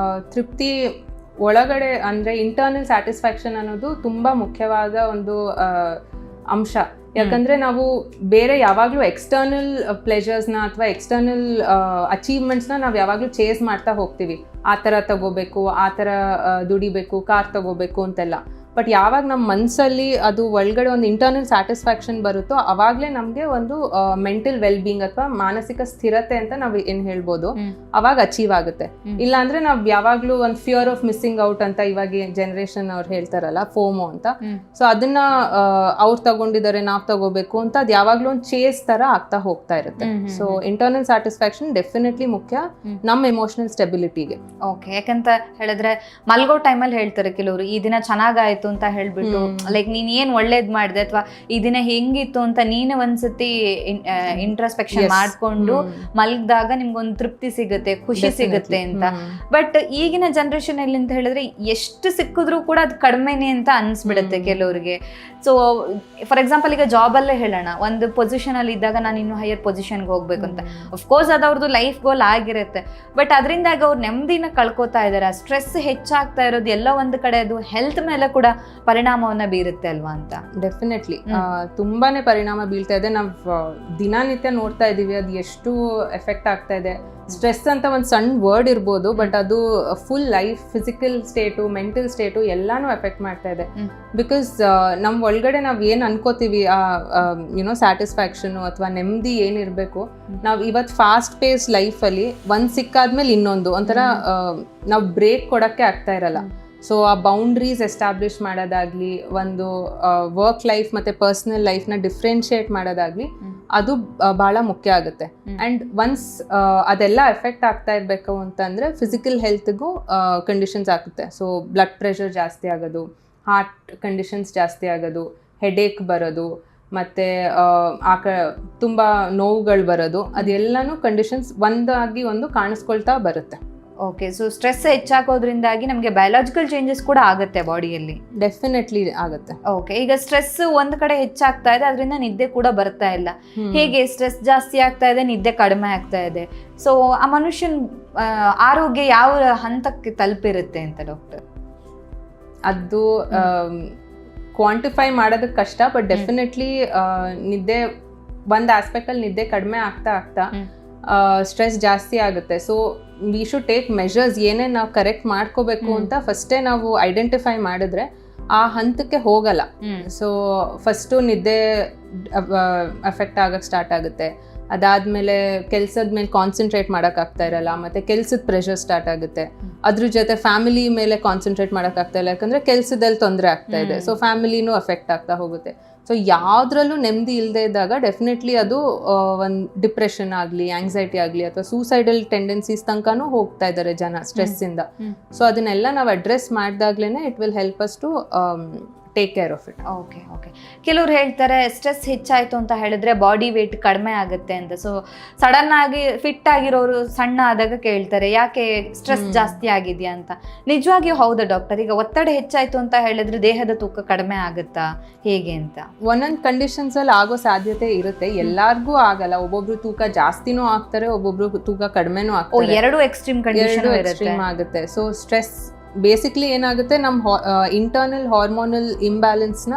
ತೃಪ್ತಿ ಒಳಗಡೆ ಅಂದರೆ ಇಂಟರ್ನಲ್ ಸ್ಯಾಟಿಸ್ಫ್ಯಾಕ್ಷನ್ ಅನ್ನೋದು ತುಂಬ ಮುಖ್ಯವಾದ ಒಂದು ಅಂಶ. ಯಾಕಂದರೆ ನಾವು ಬೇರೆ ಯಾವಾಗಲೂ ಎಕ್ಸ್ಟರ್ನಲ್ ಪ್ಲೆಜರ್ಸ್ನ ಅಥವಾ ಎಕ್ಸ್ಟರ್ನಲ್ ಅಚೀವ್ಮೆಂಟ್ಸ್ನ ನಾವು ಯಾವಾಗಲೂ ಚೇಸ್ ಮಾಡ್ತಾ ಹೋಗ್ತೀವಿ. ಆ ಥರ ತಗೋಬೇಕು, ಆ ಥರ ದುಡಿಬೇಕು, ಕಾರ್ ತಗೋಬೇಕು ಅಂತೆಲ್ಲ. ಬಟ್ ಯಾವಾಗ ನಮ್ಮ ಮನಸ್ಸಲ್ಲಿ ಅದು ಒಳಗಡೆ ಒಂದು ಇಂಟರ್ನಲ್ ಸ್ಯಾಟಿಸ್ಫ್ಯಾಕ್ಷನ್ ಬರುತ್ತೋ ಅವಾಗಲೇ ನಮಗೆ ಒಂದು ಮೆಂಟಲ್ ವೆಲ್ ಬೀಯಿಂಗ್ ಅಥವಾ ಮಾನಸಿಕ ಸ್ಥಿರತೆ ಅಂತ ನಾವು ಏನು ಹೇಳ್ಬೋದು, ಅವಾಗ ಅಚೀವ್ ಆಗುತ್ತೆ. ಇಲ್ಲಾಂದ್ರೆ ನಾವು ಯಾವಾಗಲೂ ಒಂದು ಫಿಯರ್ ಆಫ್ ಮಿಸ್ಸಿಂಗ್ ಔಟ್ ಅಂತ ಇವಾಗ ಜನರೇಷನ್ ಅವ್ರು ಹೇಳ್ತಾರಲ್ಲ, ಫೋಮೋ ಅಂತ. ಸೊ ಅದನ್ನ ಅವ್ರು ತಗೊಂಡಿದ್ದಾರೆ ನಾವು ತಗೋಬೇಕು ಅಂತ ಅದು ಯಾವಾಗಲೂ ಒಂದು ಚೇಸ್ ತರ ಆಗ್ತಾ ಹೋಗ್ತಾ ಇರುತ್ತೆ. ಸೊ ಇಂಟರ್ನಲ್ ಸ್ಯಾಟಿಸ್ಫ್ಯಾಕ್ಷನ್ ಡೆಫಿನೆಟ್ಲಿ ಮುಖ್ಯ ನಮ್ಮ ಎಮೋಷನಲ್ ಸ್ಟೆಬಿಲಿಟಿಗೆ. ಓಕೆ, ಯಾಕಂತ ಹೇಳಿದ್ರೆ ಮಲ್ಗೋ ಟೈಮಲ್ಲಿ ಹೇಳ್ತಾರೆ ಕೆಲವರು, ಈ ದಿನ ಚೆನ್ನಾಗಾಯ್ತು ಅಂತ ಹೇಳ್ಬಿಟ್ಟು ಲೈಕ್ ನೀನ್ ಏನ್ ಒಳ್ಳೇದ್ ಮಾಡಿದೆ ಅಥವಾ ಈ ದಿನ ಹೆಂಗಿತ್ತು ಅಂತ ನೀನೇ ಒಂದ್ಸತಿ ಇಂಟ್ರಸ್ಪೆಕ್ಷನ್ ಮಾಡ್ಕೊಂಡು ಮಲಗಿದಾಗ ನಿಮ್ಗೊಂದು ತೃಪ್ತಿ ಸಿಗುತ್ತೆ, ಖುಷಿ ಸಿಗುತ್ತೆ ಅಂತ. ಬಟ್ ಈಗಿನ ಜನರೇಷನ್ ಅಲ್ಲಿ ಅಂತ ಹೇಳಿದ್ರೆ ಎಷ್ಟು ಸಿಕ್ಕಿದ್ರು ಕೂಡ ಅದು ಕಡಿಮೆನೆ ಅಂತ ಅನ್ಸ್ಬಿಡುತ್ತೆ ಕೆಲವ್ರಿಗೆ. ಸೊ ಫಾರ್ ಎಕ್ಸಾಂಪಲ್ ಈಗ ಜಾಬ್ ಅಲ್ಲೇ ಹೇಳೋಣ, ಒಂದು ಪೊಸಿಷನ್ ಅಲ್ಲಿ ಇದ್ದಾಗ ನಾನು ಇನ್ನು ಹೈಯರ್ ಪೊಸಿಷನ್ಗೆ ಹೋಗ್ಬೇಕು ಅಂತ ಅಫ್ಕೋರ್ಸ್ ಅದು ಅವ್ರದ್ದು ಲೈಫ್ ಗೋಲ್ ಆಗಿರುತ್ತೆ. ಬಟ್ ಅದರಿಂದಾಗಿ ಅವ್ರು ನೆಮ್ಮದಿನ ಕಳ್ಕೊತಾ ಇದಾರೆ, ಸ್ಟ್ರೆಸ್ ಹೆಚ್ಚಾಗ್ತಾ ಇರೋದು ಎಲ್ಲ ಒಂದು ಕಡೆ ಅದು ಹೆಲ್ತ್ ಮೇಲೆ ಕೂಡ ಪರಿಣಾಮವನ್ನ ಬೀರುತ್ತೆ ಅಲ್ವಾ ಅಂತ. ಡೆಫಿನೆಟ್ಲಿ ತುಂಬಾನೇ ಪರಿಣಾಮ ಬೀಳ್ತಾ ಇದೆ. ನಾವು ದಿನನಿತ್ಯ ನೋಡ್ತಾ ಇದೀವಿ ಅದು ಎಷ್ಟು ಎಫೆಕ್ಟ್ ಆಗ್ತಾ ಇದೆ. ಸ್ಟ್ರೆಸ್ ಅಂತ ಒಂದು ಸಣ್ಣ ವರ್ಡ್ ಇರ್ಬೋದು, ಬಟ್ ಅದು full life, physical state, mental state ಎಲ್ಲಾನು ಎಫೆಕ್ಟ್ ಮಾಡ್ತಾ ಇದೆ. ಬಿಕಾಸ್ ನಮ್ಮ ಒಳಗಡೆ ನಾವು ಏನು ಅನ್ಕೋತೀವಿ ಯುನೋ ಸ್ಯಾಟಿಸ್ಫ್ಯಾಕ್ಷನು ಅಥವಾ ನೆಮ್ಮದಿ ಏನಿರಬೇಕು, ನಾವು ಇವತ್ತು ಫಾಸ್ಟ್ ಪೇಸ್ ಲೈಫಲ್ಲಿ ಒಂದು ಸಿಕ್ಕಾದ್ಮೇಲೆ ಇನ್ನೊಂದು ಒಂಥರ ನಾವು ಬ್ರೇಕ್ ಕೊಡೋಕ್ಕೆ ಆಗ್ತಾ ಇರಲ್ಲ. ಸೊ ಆ ಬೌಂಡ್ರೀಸ್ ಎಸ್ಟಾಬ್ಲಿಷ್ ಮಾಡೋದಾಗ್ಲಿ, ಒಂದು ವರ್ಕ್ ಲೈಫ್ ಮತ್ತು ಪರ್ಸ್ನಲ್ ಲೈಫ್ನ ಡಿಫ್ರೆನ್ಶಿಯೇಟ್ ಮಾಡೋದಾಗ್ಲಿ, ಅದು ಭಾಳ ಮುಖ್ಯ ಆಗುತ್ತೆ. ಆ್ಯಂಡ್ ಒನ್ಸ್ ಅದೆಲ್ಲ ಎಫೆಕ್ಟ್ ಆಗ್ತಾ ಇರಬೇಕು ಅಂತಂದರೆ ಫಿಸಿಕಲ್ ಹೆಲ್ತ್ಗೂ ಕಂಡೀಷನ್ಸ್ ಆಗುತ್ತೆ. ಸೊ ಬ್ಲಡ್ ಪ್ರೆಷರ್ ಜಾಸ್ತಿ ಆಗೋದು, ಹಾರ್ಟ್ ಕಂಡೀಷನ್ಸ್ ಜಾಸ್ತಿ ಆಗೋದು, ಹೆಡೇಕ್ ಬರೋದು, ಮತ್ತು ತುಂಬ ನೋವುಗಳು ಬರೋದು, ಅದೆಲ್ಲನೂ ಕಂಡೀಷನ್ಸ್ ಒಂದಾಗಿ ಒಂದು ಕಾಣಿಸ್ಕೊಳ್ತಾ ಬರುತ್ತೆ. ಓಕೆ, ಸೊ ಸ್ಟ್ರೆಸ್ ಹೆಚ್ಚಾಗೋದ್ರಿಂದಾಗಿ ನಮಗೆ ಬಯೋಲಾಜಿಕಲ್ ಚೇಂಜಸ್ ಕೂಡ ಆಗುತ್ತೆ ಬಾಡಿಯಲ್ಲಿ. ಡೆಫಿನೆಟ್ಲಿ ಆಗುತ್ತೆ. ಓಕೆ, ಈಗ ಸ್ಟ್ರೆಸ್ ಒಂದ್ ಕಡೆ ಹೆಚ್ಚಾಗ್ತಾ ಇದೆ, ಅದರಿಂದ ನಿದ್ದೆ ಕೂಡ ಬರ್ತಾ ಇಲ್ಲ. ಹೇಗೆ ಸ್ಟ್ರೆಸ್ ಜಾಸ್ತಿ ಆಗ್ತಾ ಇದೆ, ನಿದ್ದೆ ಕಡಿಮೆ ಆಗ್ತಾ ಇದೆ, ಸೊ ಆ ಮನುಷ್ಯನ ಆರೋಗ್ಯ ಯಾವ ಹಂತಕ್ಕೆ ತಲುಪಿರುತ್ತೆ ಅಂತ ಡಾಕ್ಟರ್? ಅದು ಕ್ವಾಂಟಿಫೈ ಮಾಡೋದಕ್ಕೆ ಕಷ್ಟ, ಬಟ್ ಡೆಫಿನೆಟ್ಲಿ ನಿದ್ದೆ ಒಂದು ಆಸ್ಪೆಕ್ಟಲ್ಲಿ ನಿದ್ದೆ ಕಡಿಮೆ ಆಗ್ತಾ ಆಗ್ತಾ ಸ್ಟ್ರೆಸ್ ಜಾಸ್ತಿ ಆಗುತ್ತೆ. So we should take measures, ಏನೇನು ನಾವು ಕರೆಕ್ಟ್ ಮಾಡ್ಕೋಬೇಕು ಅಂತ ಫಸ್ಟೇ ನಾವು ಐಡೆಂಟಿಫೈ ಮಾಡಿದ್ರೆ ಆ ಹಂತಕ್ಕೆ ಹೋಗಲ್ಲ. ಸೊ ಫಸ್ಟು ನಿದ್ದೆ ಎಫೆಕ್ಟ್ ಆಗಕ್ಕೆ ಸ್ಟಾರ್ಟ್ ಆಗುತ್ತೆ. ಅದಾದಮೇಲೆ ಕೆಲಸದ ಮೇಲೆ ಕಾನ್ಸಂಟ್ರೇಟ್ ಮಾಡೋಕ್ಕಾಗ್ತಾ ಇರಲ್ಲ, ಮತ್ತು ಕೆಲಸದ ಪ್ರೆಷರ್ ಸ್ಟಾರ್ಟ್ ಆಗುತ್ತೆ. ಅದ್ರ ಜೊತೆ ಫ್ಯಾಮಿಲಿ ಮೇಲೆ ಕಾನ್ಸಂಟ್ರೇಟ್ ಮಾಡೋಕ್ಕಾಗ್ತಾ ಇಲ್ಲ, ಯಾಕಂದರೆ ಕೆಲಸದಲ್ಲಿ ತೊಂದರೆ ಆಗ್ತಾ ಇದೆ. ಸೊ ಫ್ಯಾಮಿಲಿನೂ ಎಫೆಕ್ಟ್ ಆಗ್ತಾ ಹೋಗುತ್ತೆ. ಸೊ ಯಾವುದ್ರಲ್ಲೂ ನೆಮ್ಮದಿ ಇಲ್ಲದೆ ಇದ್ದಾಗ ಡೆಫಿನೆಟ್ಲಿ ಅದು ಒಂದು ಡಿಪ್ರೆಷನ್ ಆಗಲಿ, ಆಂಗ್ಸೈಟಿ ಆಗಲಿ, ಅಥವಾ ಸೂಸೈಡಲ್ ಟೆಂಡೆನ್ಸೀಸ್ ತನಕನೂ ಹೋಗ್ತಾ ಇದ್ದಾರೆ ಜನ ಸ್ಟ್ರೆಸ್ಸಿಂದ. ಸೊ ಅದನ್ನೆಲ್ಲ ನಾವು ಅಡ್ರೆಸ್ ಮಾಡಿದಾಗ್ಲೇ it will help us to take care of it. Okay okay, ಕೆಲವ್ರು ಹೇಳ್ತಾರೆ ಸ್ಟ್ರೆಸ್ ಹೆಚ್ಚಾಯಿತು ಅಂತ ಹೇಳಿದ್ರೆ ಬಾಡಿ ವೇಟ್ ಕಡಿಮೆ ಆಗುತ್ತೆ ಅಂತ. ಸೊ ಸಡನ್ ಆಗಿ ಫಿಟ್ ಆಗಿರೋರು ಸಣ್ಣ ಆದಾಗ ಕೇಳ್ತಾರೆ ಯಾಕೆ ಸ್ಟ್ರೆಸ್ ಜಾಸ್ತಿ ಆಗಿದೆಯಾ ಅಂತ. ನಿಜವಾಗಿಯೂ ಹೌದಾ ಡಾಕ್ಟರ್? ಈಗ ಒತ್ತಡ ಹೆಚ್ಚಾಯಿತು ಅಂತ ಹೇಳಿದ್ರೆ ದೇಹದ ತೂಕ ಕಡಿಮೆ ಆಗುತ್ತಾ, ಹೇಗೆ ಅಂತ? ಒಂದೊಂದು ಕಂಡೀಷನ್ಸ್ ಅಲ್ಲಿ ಆಗೋ ಸಾಧ್ಯತೆ ಇರುತ್ತೆ, ಎಲ್ಲಾರ್ಗೂ ಆಗಲ್ಲ. ಒಬ್ಬೊಬ್ರು ತೂಕ ಜಾಸ್ತಿನೂ ಆಗ್ತಾರೆ, ಒಬ್ಬೊಬ್ರು ತೂಕ ಕಡಿಮೆನೂ ಆಗ್ತಾರೆ. ಎರಡು ಎಕ್ಸ್ಟ್ರೀಮ್ ಕಂಡೀಷನ್ ಆಗುತ್ತೆ. ಸೊ ಸ್ಟ್ರೆಸ್ ಬೇಸಿಕ್ಲಿ ಏನಾಗುತ್ತೆ, ನಮ್ಮ ಇಂಟರ್ನಲ್ ಹಾರ್ಮೋನಲ್ ಇಂಬ್ಯಾಲೆನ್ಸ್ನ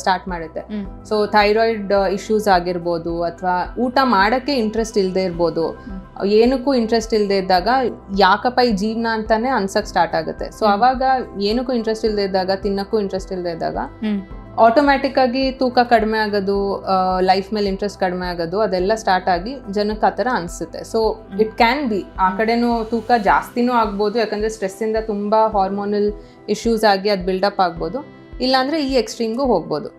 ಸ್ಟಾರ್ಟ್ ಮಾಡುತ್ತೆ. ಸೊ ಥೈರಾಯ್ಡ್ ಇಶ್ಯೂಸ್ ಆಗಿರ್ಬೋದು, ಅಥವಾ ಊಟ ಮಾಡೋಕ್ಕೆ ಇಂಟ್ರೆಸ್ಟ್ ಇಲ್ಲದೆ ಇರ್ಬೋದು, ಏನಕ್ಕೂ ಇಂಟ್ರೆಸ್ಟ್ ಇಲ್ಲದೆ ಇದ್ದಾಗ ಯಾಕಪ್ಪ ಈ ಜೀವನ ಅಂತಾನೆ ಅನ್ಸಕ್ ಸ್ಟಾರ್ಟ್ ಆಗುತ್ತೆ. ಸೊ ಅವಾಗ ಏನಕ್ಕೂ ಇಂಟ್ರೆಸ್ಟ್ ಇಲ್ಲದೆ ಇದ್ದಾಗ, ತಿನ್ನಕ್ಕೂ ಇಂಟ್ರೆಸ್ಟ್ ಇಲ್ಲದೆ ಇದ್ದಾಗ ಆಟೋಮ್ಯಾಟಿಕ್ ಆಗಿ ತೂಕ ಕಡಿಮೆ ಆಗೋದು, ಲೈಫ್ ಮೇಲೆ ಇಂಟ್ರೆಸ್ಟ್ ಕಡಿಮೆ ಆಗೋದು, ಅದೆಲ್ಲ ಸ್ಟಾರ್ಟ್ ಆಗಿ ಜನಕ್ಕೆ ಆ ಥರ ಅನಿಸುತ್ತೆ. ಸೊ ಇಟ್ ಕ್ಯಾನ್ ಬಿ ಆ ಕಡೆನೂ ತೂಕ ಜಾಸ್ತಿನೂ ಆಗ್ಬೋದು, ಯಾಕಂದರೆ ಸ್ಟ್ರೆಸ್ಸಿಂದ ತುಂಬ ಹಾರ್ಮೋನಲ್ ಇಶ್ಯೂಸ್ ಆಗಿ ಅದು ಬಿಲ್ಡಪ್ ಆಗ್ಬೋದು. ಇಲ್ಲಾಂದರೆ ಈ ಎಕ್ಸ್ಟ್ರೀಮ್ಗೂ ಹೋಗ್ಬೋದು,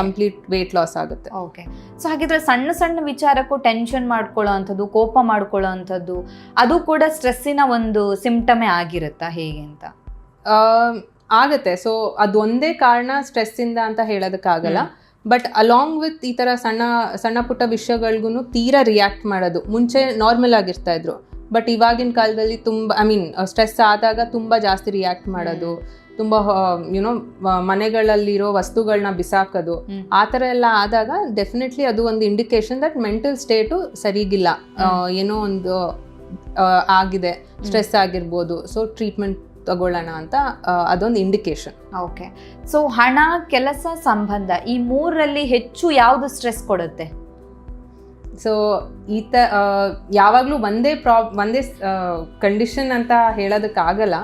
ಕಂಪ್ಲೀಟ್ ವೇಟ್ ಲಾಸ್ ಆಗುತ್ತೆ. ಓಕೆ, ಸೊ ಹಾಗಿದ್ರೆ ಸಣ್ಣ ಸಣ್ಣ ವಿಚಾರಕ್ಕೂ ಟೆನ್ಷನ್ ಮಾಡ್ಕೊಳ್ಳೋ ಅಂಥದ್ದು, ಕೋಪ ಮಾಡ್ಕೊಳ್ಳೋ ಅಂಥದ್ದು, ಅದು ಕೂಡ ಸ್ಟ್ರೆಸ್ಸಿನ ಒಂದು ಸಿಂಪ್ಟಮೇ ಆಗಿರುತ್ತಾ, ಹೇಗೆ ಅಂತ? ಆಗುತ್ತೆ. ಸೊ ಅದೊಂದೇ ಕಾರಣ ಸ್ಟ್ರೆಸ್ಸಿಂದ ಅಂತ ಹೇಳೋದಕ್ಕಾಗಲ್ಲ. ಬಟ್ ಅಲಾಂಗ್ ವಿತ್ ಈ ಥರ ಸಣ್ಣ ಸಣ್ಣ ಪುಟ್ಟ ವಿಷಯಗಳಿಗೂ ತೀರಾ ರಿಯಾಕ್ಟ್ ಮಾಡೋದು ಮುಂಚೆ ನಾರ್ಮಲ್ ಆಗಿರ್ತಾ ಇದ್ರು. ಬಟ್ ಇವಾಗಿನ ಕಾಲದಲ್ಲಿ ತುಂಬ ಸ್ಟ್ರೆಸ್ ಆದಾಗ ತುಂಬ ಜಾಸ್ತಿ ರಿಯಾಕ್ಟ್ ಮಾಡೋದು, ತುಂಬ ಯುನೋ ಮನೆಗಳಲ್ಲಿರೋ ವಸ್ತುಗಳನ್ನ ಬಿಸಾಕೋದು, ಆ ಥರ ಎಲ್ಲ ಆದಾಗ ಡೆಫಿನೆಟ್ಲಿ ಅದು ಒಂದು ಇಂಡಿಕೇಶನ್ ದಟ್ ಮೆಂಟಲ್ ಸ್ಟೇಟು ಸರಿಗಿಲ್ಲ, ಏನೋ ಒಂದು ಆಗಿದೆ, ಸ್ಟ್ರೆಸ್ ಆಗಿರ್ಬೋದು. ಸೊ ಟ್ರೀಟ್ಮೆಂಟ್ ತಗೊಳ್ಳೋಣ ಅಂತ ಅದೊಂದು ಇಂಡಿಕೇಶನ್. ಓಕೆ, ಸೊ ಹಣ, ಕೆಲಸ, ಸಂಬಂಧ ಈ ಮೂರರಲ್ಲಿ ಹೆಚ್ಚು ಯಾವುದು ಸ್ಟ್ರೆಸ್ ಕೊಡುತ್ತೆ? ಸೊ ಯಾವಾಗಲೂ ಒಂದೇ ಕಂಡೀಷನ್ ಅಂತ ಹೇಳೋದಕ್ಕಾಗಲ್ಲ.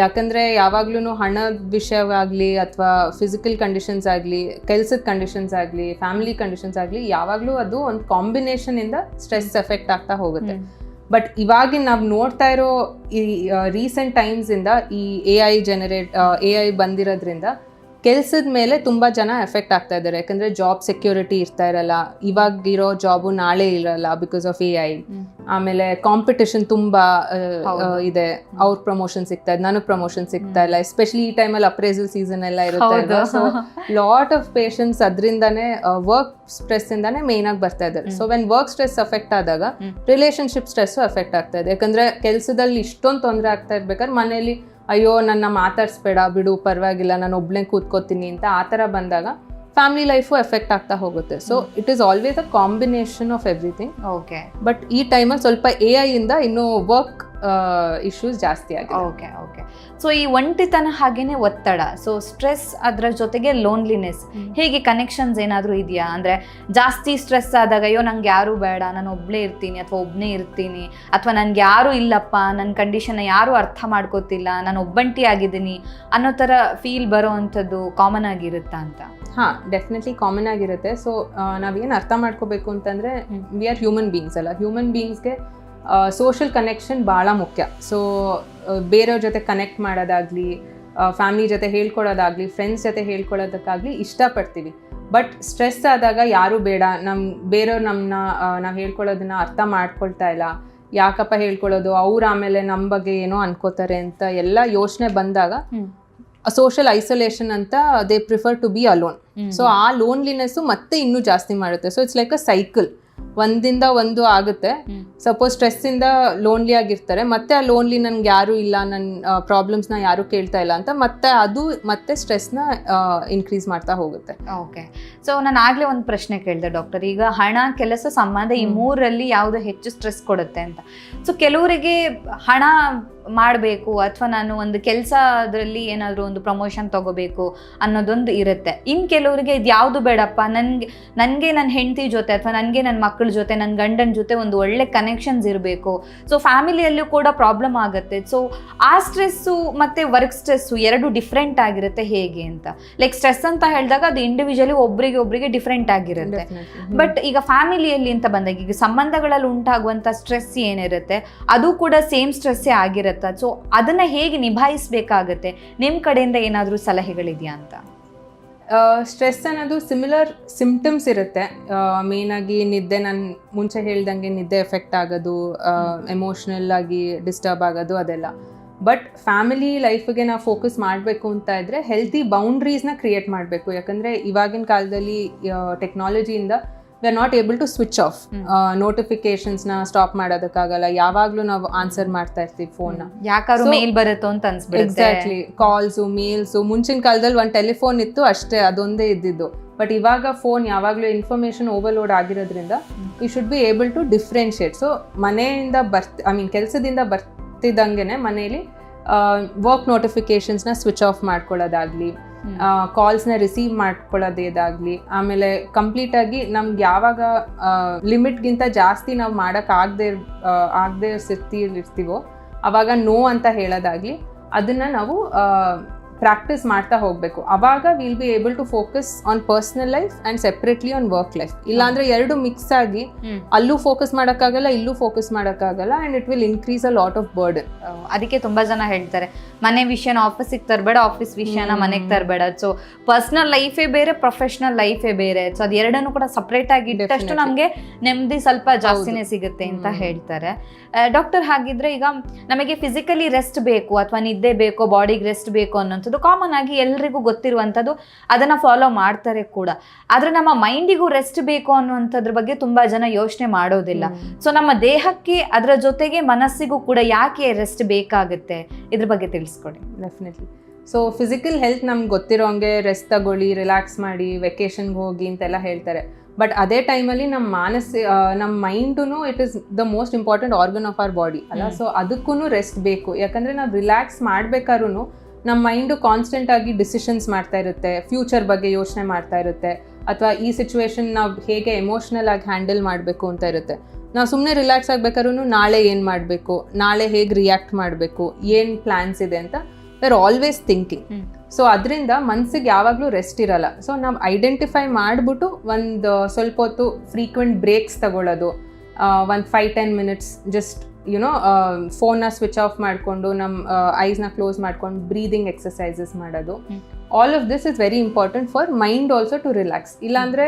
ಯಾಕಂದರೆ ಯಾವಾಗ್ಲೂ ಹಣದ ವಿಷಯವಾಗಲಿ, ಅಥವಾ ಫಿಸಿಕಲ್ ಕಂಡೀಷನ್ಸ್ ಆಗಲಿ, ಕೆಲಸದ ಕಂಡೀಷನ್ಸ್ ಆಗಲಿ, ಫ್ಯಾಮಿಲಿ ಕಂಡೀಷನ್ಸ್ ಆಗಲಿ, ಯಾವಾಗಲೂ ಅದು ಒಂದು ಕಾಂಬಿನೇಷನಿಂದ ಸ್ಟ್ರೆಸ್ ಎಫೆಕ್ಟ್ ಆಗ್ತಾ ಹೋಗುತ್ತೆ. ಬಟ್ ಇವಾಗಿನ ನಾವು ನೋಡ್ತಾ ಇರೋ ಈ ರೀಸೆಂಟ್ ಟೈಮ್ಸಿಂದ ಈ ಎ ಐ ಬಂದಿರೋದ್ರಿಂದ ಕೆಲ್ಸದ ಮೇಲೆ ತುಂಬ ಜನ ಎಫೆಕ್ಟ್ ಆಗ್ತಾ ಇದ್ದಾರೆ. ಯಾಕಂದರೆ ಜಾಬ್ ಸೆಕ್ಯೂರಿಟಿ ಇರ್ತಾ ಇರಲ್ಲ, ಇವಾಗ ಇರೋ ಜಾಬು ನಾಳೆ ಇರಲ್ಲ ಬಿಕಾಸ್ ಆಫ್ AI. ಆಮೇಲೆ ಕಾಂಪಿಟೇಷನ್ ತುಂಬ ಇದೆ, ಅವ್ರ ಪ್ರಮೋಷನ್ ಸಿಗ್ತಾ ಇದೆ, ನನಗೆ ಪ್ರಮೋಷನ್ ಸಿಗ್ತಾ ಇಲ್ಲ. ಎಸ್ಪೆಷಲಿ ಈ ಟೈಮಲ್ಲಿ ಅಪ್ರೇಸಲ್ ಸೀಸನ್ ಎಲ್ಲ ಇರುತ್ತೆ. ಸೊ ಲಾಟ್ ಆಫ್ ಪೇಷನ್ಸ್ ಅದರಿಂದಾನೇ ವರ್ಕ್ ಸ್ಟ್ರೆಸ್ ಇಂದಾನೆ ಮೇನ್ ಆಗಿ ಬರ್ತಾ ಇದ್ದಾರೆ. So when work stress affect ಆದಾಗ ರಿಲೇಶನ್ಶಿಪ್ ಸ್ಟ್ರೆಸ್ ಅಫೆಕ್ಟ್ ಆಗ್ತಾ ಇದೆ. ಯಾಕಂದ್ರೆ ಕೆಲಸದಲ್ಲಿ ಇಷ್ಟೊಂದು ತೊಂದರೆ ಆಗ್ತಾ ಇರ್ಬೇಕಾದ್ರೆ ಮನೇಲಿ ಅಯ್ಯೋ ನನ್ನ ಮಾತಾಡ್ಸ್ಬೇಡ ಬಿಡು ಪರವಾಗಿಲ್ಲ ನಾನು ಒಬ್ಳೆ ಕೂತ್ಕೋತೀನಿ ಅಂತ ಆ ಥರ ಬಂದಾಗ ಫ್ಯಾಮಿಲಿ ಲೈಫು ಎಫೆಕ್ಟ್ ಆಗ್ತಾ ಹೋಗುತ್ತೆ. So it is always a combination of everything. Okay, but ಈ ಟೈಮಲ್ಲಿ ಸ್ವಲ್ಪ AI ಇಂದ ಇನ್ನೂ ವರ್ಕ್ ಇಶ್ಯೂಸ್ ಜಾಸ್ತಿ ಆಗಿದೆ. Okay okay. ಸೊ ಈ ಒಂಟಿತನ ಹಾಗೇನೆ ಒತ್ತಡ, ಸೊ ಸ್ಟ್ರೆಸ್, ಅದರ ಜೊತೆಗೆ ಲೋನ್ಲಿನೆಸ್, ಹೇಗೆ ಕನೆಕ್ಷನ್ಸ್ ಏನಾದರೂ ಇದೆಯಾ? ಅಂದರೆ ಜಾಸ್ತಿ ಸ್ಟ್ರೆಸ್ ಆದಾಗ ಅಯ್ಯೋ ನಂಗೆ ಯಾರೂ ಬೇಡ, ನಾನು ಒಬ್ಬಳೇ ಇರ್ತೀನಿ ಅಥವಾ ಒಬ್ಬನೇ ಇರ್ತೀನಿ, ಅಥವಾ ನನಗೆ ಯಾರೂ ಇಲ್ಲಪ್ಪ, ನನ್ನ ಕಂಡೀಷನ್ನ ಯಾರೂ ಅರ್ಥ ಮಾಡ್ಕೋತಿಲ್ಲ, ನಾನು ಒಬ್ಬಂಟಿ ಆಗಿದ್ದೀನಿ ಅನ್ನೋ ಥರ ಫೀಲ್ ಬರೋ ಅಂಥದ್ದು ಕಾಮನ್ ಆಗಿರುತ್ತಾ ಅಂತ? ಹಾಂ, ಡೆಫಿನೆಟ್ಲಿ ಕಾಮನ್ ಆಗಿರುತ್ತೆ. ಸೊ ನಾವೇನು ಅರ್ಥ ಮಾಡ್ಕೋಬೇಕು ಅಂತಂದರೆ ವಿ ಆರ್ ಹ್ಯೂಮನ್ ಬೀಯಿಂಗ್ಸ್ ಅಲ್ಲ, ಹ್ಯೂಮನ್ ಬೀಯಿಂಗ್ಸ್ಗೆ ಸೋಷಲ್ ಕನೆಕ್ಷನ್ ಭಾಳ ಮುಖ್ಯ. ಸೊ ಬೇರೆಯವ್ರ ಜೊತೆ ಕನೆಕ್ಟ್ ಮಾಡೋದಾಗಲಿ, ಫ್ಯಾಮಿಲಿ ಜೊತೆ ಹೇಳ್ಕೊಳ್ಳೋದಾಗಲಿ, ಫ್ರೆಂಡ್ಸ್ ಜೊತೆ ಹೇಳ್ಕೊಳ್ಳೋದಕ್ಕಾಗಲಿ ಇಷ್ಟಪಡ್ತೀವಿ. ಬಟ್ ಸ್ಟ್ರೆಸ್ ಆದಾಗ ಯಾರೂ ಬೇಡ, ಬೇರೆಯವ್ರು ನಾವು ಹೇಳ್ಕೊಳ್ಳೋದನ್ನ ಅರ್ಥ ಮಾಡ್ಕೊಳ್ತಾ ಇಲ್ಲ, ಯಾಕಪ್ಪ ಹೇಳ್ಕೊಳ್ಳೋದು, ಅವ್ರು ಆಮೇಲೆ ನಮ್ಮ ಬಗ್ಗೆ ಏನೋ ಅನ್ಕೋತಾರೆ ಅಂತ ಎಲ್ಲ ಯೋಚನೆ ಬಂದಾಗ ಸೋಷಲ್ ಐಸೋಲೇಷನ್ ಅಂತ they prefer to be alone. So ಆ ಲೋನ್ಲಿನೆಸ್ಸು ಮತ್ತೆ ಇನ್ನೂ ಜಾಸ್ತಿ ಮಾಡುತ್ತೆ. So it's like a cycle, ಒಂದಿಂದ ಒಂದು ಆಗುತ್ತೆ. ಸಪೋಸ್ ಸ್ಟ್ರೆಸ್ಸಿಂದ ಲೋನ್ಲಿ ಆಗಿರ್ತಾರೆ, ಮತ್ತೆ ಆ ಲೋನ್ಲಿ ನನ್ಗೆ ಯಾರೂ ಇಲ್ಲ, ನನ್ನ ಪ್ರಾಬ್ಲಮ್ಸ್ನ ಯಾರೂ ಕೇಳ್ತಾ ಇಲ್ಲ ಅಂತ ಮತ್ತೆ ಸ್ಟ್ರೆಸ್ನ ಇನ್ಕ್ರೀಸ್ ಮಾಡ್ತಾ ಹೋಗುತ್ತೆ. ಓಕೆ. ಸೊ ನಾನು ಆಗಲೇ ಒಂದು ಪ್ರಶ್ನೆ ಕೇಳಿದೆ ಡಾಕ್ಟರ್, ಈಗ ಹಣ, ಕೆಲಸ, ಸಂಬಂಧ ಈ ಮೂರರಲ್ಲಿ ಯಾವುದು ಹೆಚ್ಚು ಸ್ಟ್ರೆಸ್ ಕೊಡುತ್ತೆ ಅಂತ. ಸೊ ಕೆಲವರಿಗೆ ಹಣ ಮಾಡಬೇಕು ಅಥವಾ ನಾನು ಒಂದು ಕೆಲಸ ಅದರಲ್ಲಿ ಏನಾದರೂ ಒಂದು ಪ್ರಮೋಷನ್ ತಗೋಬೇಕು ಅನ್ನೋದೊಂದು ಇರುತ್ತೆ. ಇನ್ನು ಕೆಲವರಿಗೆ ಇದು ಯಾವುದು ಬೇಡಪ್ಪ, ನನಗೆ ನನ್ನ ಹೆಂಡತಿ ಜೊತೆ ಅಥವಾ ನನಗೆ ನನ್ನ ಮಕ್ಕಳ ಜೊತೆ, ನನ್ನ ಗಂಡನ ಜೊತೆ ಒಂದು ಒಳ್ಳೆ ಕನೆಕ್ಷನ್ಸ್ ಇರಬೇಕು. ಸೊ ಫ್ಯಾಮಿಲಿಯಲ್ಲೂ ಕೂಡ ಪ್ರಾಬ್ಲಮ್ ಆಗುತ್ತೆ. ಸೊ ಆ ಸ್ಟ್ರೆಸ್ಸು ಮತ್ತು ವರ್ಕ್ ಸ್ಟ್ರೆಸ್ಸು ಎರಡು ಡಿಫ್ರೆಂಟ್ ಆಗಿರುತ್ತೆ ಹೇಗೆ ಅಂತ? ಲೈಕ್ ಸ್ಟ್ರೆಸ್ ಅಂತ ಹೇಳಿದಾಗ ಅದು ಇಂಡಿವಿಜುವಲಿ ಒಬ್ರಿಗೆ ಡಿಫ್ರೆಂಟ್ ಆಗಿರುತ್ತೆ. ಬಟ್ ಈಗ ಫ್ಯಾಮಿಲಿಯಲ್ಲಿ ಅಂತ ಬಂದಾಗ, ಈಗ ಸಂಬಂಧಗಳಲ್ಲಿ ಉಂಟಾಗುವಂಥ ಸ್ಟ್ರೆಸ್ ಏನಿರುತ್ತೆ ಅದು ಕೂಡ ಸೇಮ್ ಸ್ಟ್ರೆಸ್ಸೇ ಆಗಿರುತ್ತೆ. ಸೊ ಅದನ್ನ ಹೇಗೆ ನಿಭಾಯಿಸಬೇಕಾಗತ್ತೆ? ನಿಮ್ಮ ಕಡೆಯಿಂದ ಏನಾದರೂ ಸಲಹೆಗಳಿದೆಯಾ ಅಂತ? ಸ್ಟ್ರೆಸ್ ಅನ್ನೋದು ಸಿಮಿಲರ್ ಸಿಂಪ್ಟಮ್ಸ್ ಇರುತ್ತೆ. ಮೇಯ್ನಾಗಿ ನಿದ್ದೆ, ನಾನು ಮುಂಚೆ ಹೇಳ್ದಂಗೆ ನಿದ್ದೆ ಎಫೆಕ್ಟ್ ಆಗೋದು, ಎಮೋಷ್ನಲ್ ಆಗಿ ಡಿಸ್ಟರ್ಬ್ ಆಗೋದು ಅದೆಲ್ಲ. ಬಟ್ ಫ್ಯಾಮಿಲಿ ಲೈಫಿಗೆ ನಾವು ಫೋಕಸ್ ಮಾಡಬೇಕು ಅಂತ ಇದ್ದರೆ ಹೆಲ್ತಿ ಬೌಂಡ್ರೀಸ್ನ ಕ್ರಿಯೇಟ್ ಮಾಡಬೇಕು. ಯಾಕಂದರೆ ಇವಾಗಿನ ಕಾಲದಲ್ಲಿ ಟೆಕ್ನಾಲಜಿಯಿಂದ we are not able to switch off. ನೋಟಿಫಿಕೇಶನ್ಸ್ನ ಸ್ಟಾಪ್ ಮಾಡೋದಕ್ಕಾಗಲ್ಲ, ಯಾವಾಗಲೂ ನಾವು ಆನ್ಸರ್ ಮಾಡ್ತಾ ಇರ್ತೀವಿ ಫೋನ್ನ, ಯಾಕಾದ್ರೂ ಮೇಲ್ ಬರುತ್ತೋ ಅಂತ ಅನ್ಸ್ಬಿಡುತ್ತೆ. Exactly, calls, mails. ಮುಂಚಿನ ಕಾಲದಲ್ಲಿ ಒಂದು ಟೆಲಿಫೋನ್ ಇತ್ತು ಅಷ್ಟೇ, ಅದೊಂದೇ ಇದ್ದಿದ್ದು. ಬಟ್ ಇವಾಗ ಫೋನ್ ಯಾವಾಗಲೂ ಇನ್ಫಾರ್ಮೇಷನ್ ಓವರ್ಲೋಡ್ ಆಗಿರೋದ್ರಿಂದ we should be able to differentiate. So ಮನೆಯಿಂದ ಕೆಲಸದಿಂದ ಬರ್ತಿದ್ದಂಗೆ ಮನೇಲಿ ವರ್ಕ್ ನೋಟಿಫಿಕೇಶನ್ಸ್ನ ಸ್ವಿಚ್ ಆಫ್ ಮಾಡ್ಕೊಳ್ಳೋದಾಗಲಿ, ಕಾಲ್ಸ್ನ ರಿಸೀವ್ ಮಾಡ್ಕೊಳ್ಳೋದೇದಾಗಲಿ, ಆಮೇಲೆ ಕಂಪ್ಲೀಟಾಗಿ ನಮ್ಗೆ ಯಾವಾಗ ಲಿಮಿಟ್ಗಿಂತ ಜಾಸ್ತಿ ನಾವು ಮಾಡೋಕ್ಕಾಗದೇ ಇರ್ತೀವೋ ಆವಾಗ ನೋ ಅಂತ ಹೇಳೋದಾಗಲಿ, ಅದನ್ನು ನಾವು ಪ್ರಾಕ್ಟೀಸ್ ಮಾಡ್ತಾ ಹೋಗಬೇಕು. ಅವಾಗ will be able to focus on personal life and separately on work life. ಇಲ್ಲಾಂದರೆ ಎರಡು ಮಿಕ್ಸ್ ಆಗಿ ಅಲ್ಲೂ ಫೋಕಸ್ ಮಾಡೋಕ್ಕಾಗಲ್ಲ, ಇಲ್ಲೂ ಫೋಕಸ್ ಮಾಡೋಕ್ಕಾಗಲ್ಲ, and it will increase a lot of burden. ಅದಕ್ಕೆ ತುಂಬ ಜನ ಹೇಳ್ತಾರೆ, ಮನೆ ವಿಷಯನ ಆಫೀಸಿಗೆ ತರಬೇಡ, ಆಫೀಸ್ ವಿಷಯನ ಮನೆಗೆ ತರಬೇಡ. ಸೊ ಪರ್ಸನಲ್ ಲೈಫೇ ಬೇರೆ, ಪ್ರೊಫೆಷನಲ್ ಲೈಫೇ ಬೇರೆ. ಸೊ ಅದು ಎರಡನ್ನೂ ಕೂಡ ಸಪ್ರೇಟ್ ಆಗಿ ಇಟ್ಟಷ್ಟು ನಮಗೆ ನೆಮ್ಮದಿ ಸ್ವಲ್ಪ ಜಾಸ್ತಿನೇ ಸಿಗುತ್ತೆ ಅಂತ ಹೇಳ್ತಾರೆ ಡಾಕ್ಟರ್. ಹಾಗಿದ್ರೆ ಈಗ ನಮಗೆ ಫಿಸಿಕಲಿ ರೆಸ್ಟ್ ಬೇಕು ಅಥವಾ ನಿದ್ದೆ ಬೇಕು, ಬಾಡಿಗೆ ರೆಸ್ಟ್ ಬೇಕು ಅನ್ನೋಂಥದ್ದು ಕಾಮನ್ ಆಗಿ ಎಲ್ರಿಗೂ ಗೊತ್ತಿರುವಂಥದ್ದು, ಅದನ್ನು ಫಾಲೋ ಮಾಡ್ತಾರೆ ಕೂಡ. ಆದರೆ ನಮ್ಮ ಮೈಂಡಿಗೂ ರೆಸ್ಟ್ ಬೇಕು ಅನ್ನುವಂಥದ್ರ ಬಗ್ಗೆ ತುಂಬ ಜನ ಯೋಚನೆ ಮಾಡೋದಿಲ್ಲ. ಸೊ ನಮ್ಮ ದೇಹಕ್ಕೆ ಅದರ ಜೊತೆಗೆ ಮನಸ್ಸಿಗೂ ಕೂಡ ಯಾಕೆ ರೆಸ್ಟ್ ಬೇಕಾಗುತ್ತೆ, ಇದ್ರ ಬಗ್ಗೆ ತಿಳಿಸ್ಕೊಡಿ. ಡೆಫಿನೆಟ್ಲಿ. ಸೊ ಫಿಸಿಕಲ್ ಹೆಲ್ತ್ ನಮ್ಗೆ ಗೊತ್ತಿರೋ ಹಂಗೆ ರೆಸ್ಟ್ ತಗೊಳ್ಳಿ, ರಿಲ್ಯಾಕ್ಸ್ ಮಾಡಿ, ವೆಕೇಷನ್ಗೆ ಹೋಗಿ ಅಂತೆಲ್ಲ ಹೇಳ್ತಾರೆ. ಬಟ್ ಅದೇ ಟೈಮಲ್ಲಿ ನಮ್ಮ ಮೈಂಡೂ it is the most important organ of our body ಅಲ್ಲ. ಸೊ ಅದಕ್ಕೂ ರೆಸ್ಟ್ ಬೇಕು. ಯಾಕಂದರೆ ನಾವು ರಿಲ್ಯಾಕ್ಸ್ ಮಾಡಬೇಕಾದ್ರೂ ನಮ್ಮ ಮೈಂಡು ಕಾನ್ಸ್ಟೆಂಟ್ ಆಗಿ ಡಿಸಿಷನ್ಸ್ ಮಾಡ್ತಾ ಇರುತ್ತೆ, ಫ್ಯೂಚರ್ ಬಗ್ಗೆ ಯೋಚನೆ ಮಾಡ್ತಾ ಇರುತ್ತೆ, ಅಥವಾ ಈ ಸಿಚುವೇಶನ್ ನಾವು ಹೇಗೆ ಎಮೋಷ್ನಲ್ ಆಗಿ ಹ್ಯಾಂಡಲ್ ಮಾಡಬೇಕು ಅಂತ ಇರುತ್ತೆ. ನಾವು ಸುಮ್ಮನೆ ರಿಲ್ಯಾಕ್ಸ್ ಆಗಬೇಕಾದ್ರೂ ನಾಳೆ ಏನು ಮಾಡಬೇಕು, ನಾಳೆ ಹೇಗೆ ರಿಯಾಕ್ಟ್ ಮಾಡಬೇಕು, ಏನು ಪ್ಲ್ಯಾನ್ಸ್ ಇದೆ ಅಂತ we are always thinking. So ಅದರಿಂದ ಮನಸ್ಸಿಗೆ ಯಾವಾಗಲೂ ರೆಸ್ಟ್ ಇರಲ್ಲ. ಸೊ ನಾವು ಐಡೆಂಟಿಫೈ ಮಾಡಿಬಿಟ್ಟು ಒಂದು ಸ್ವಲ್ಪ ಹೊತ್ತು ಫ್ರೀಕ್ವೆಂಟ್ ಬ್ರೇಕ್ಸ್ ತಗೊಳ್ಳೋದು, ಒಂದು 5-10 minutes ಜಸ್ಟ್ ಫೋನ್ನ ಸ್ವಿಚ್ ಆಫ್ ಮಾಡಿಕೊಂಡು ನಮ್ಮ ಐಸ್ನ ಕ್ಲೋಸ್ ಮಾಡ್ಕೊಂಡು ಬ್ರೀದಿಂಗ್ ಎಕ್ಸಸೈಸಸ್ ಮಾಡೋದು, all of this is very important for mind also to relax. ಇಲ್ಲಾಂದ್ರೆ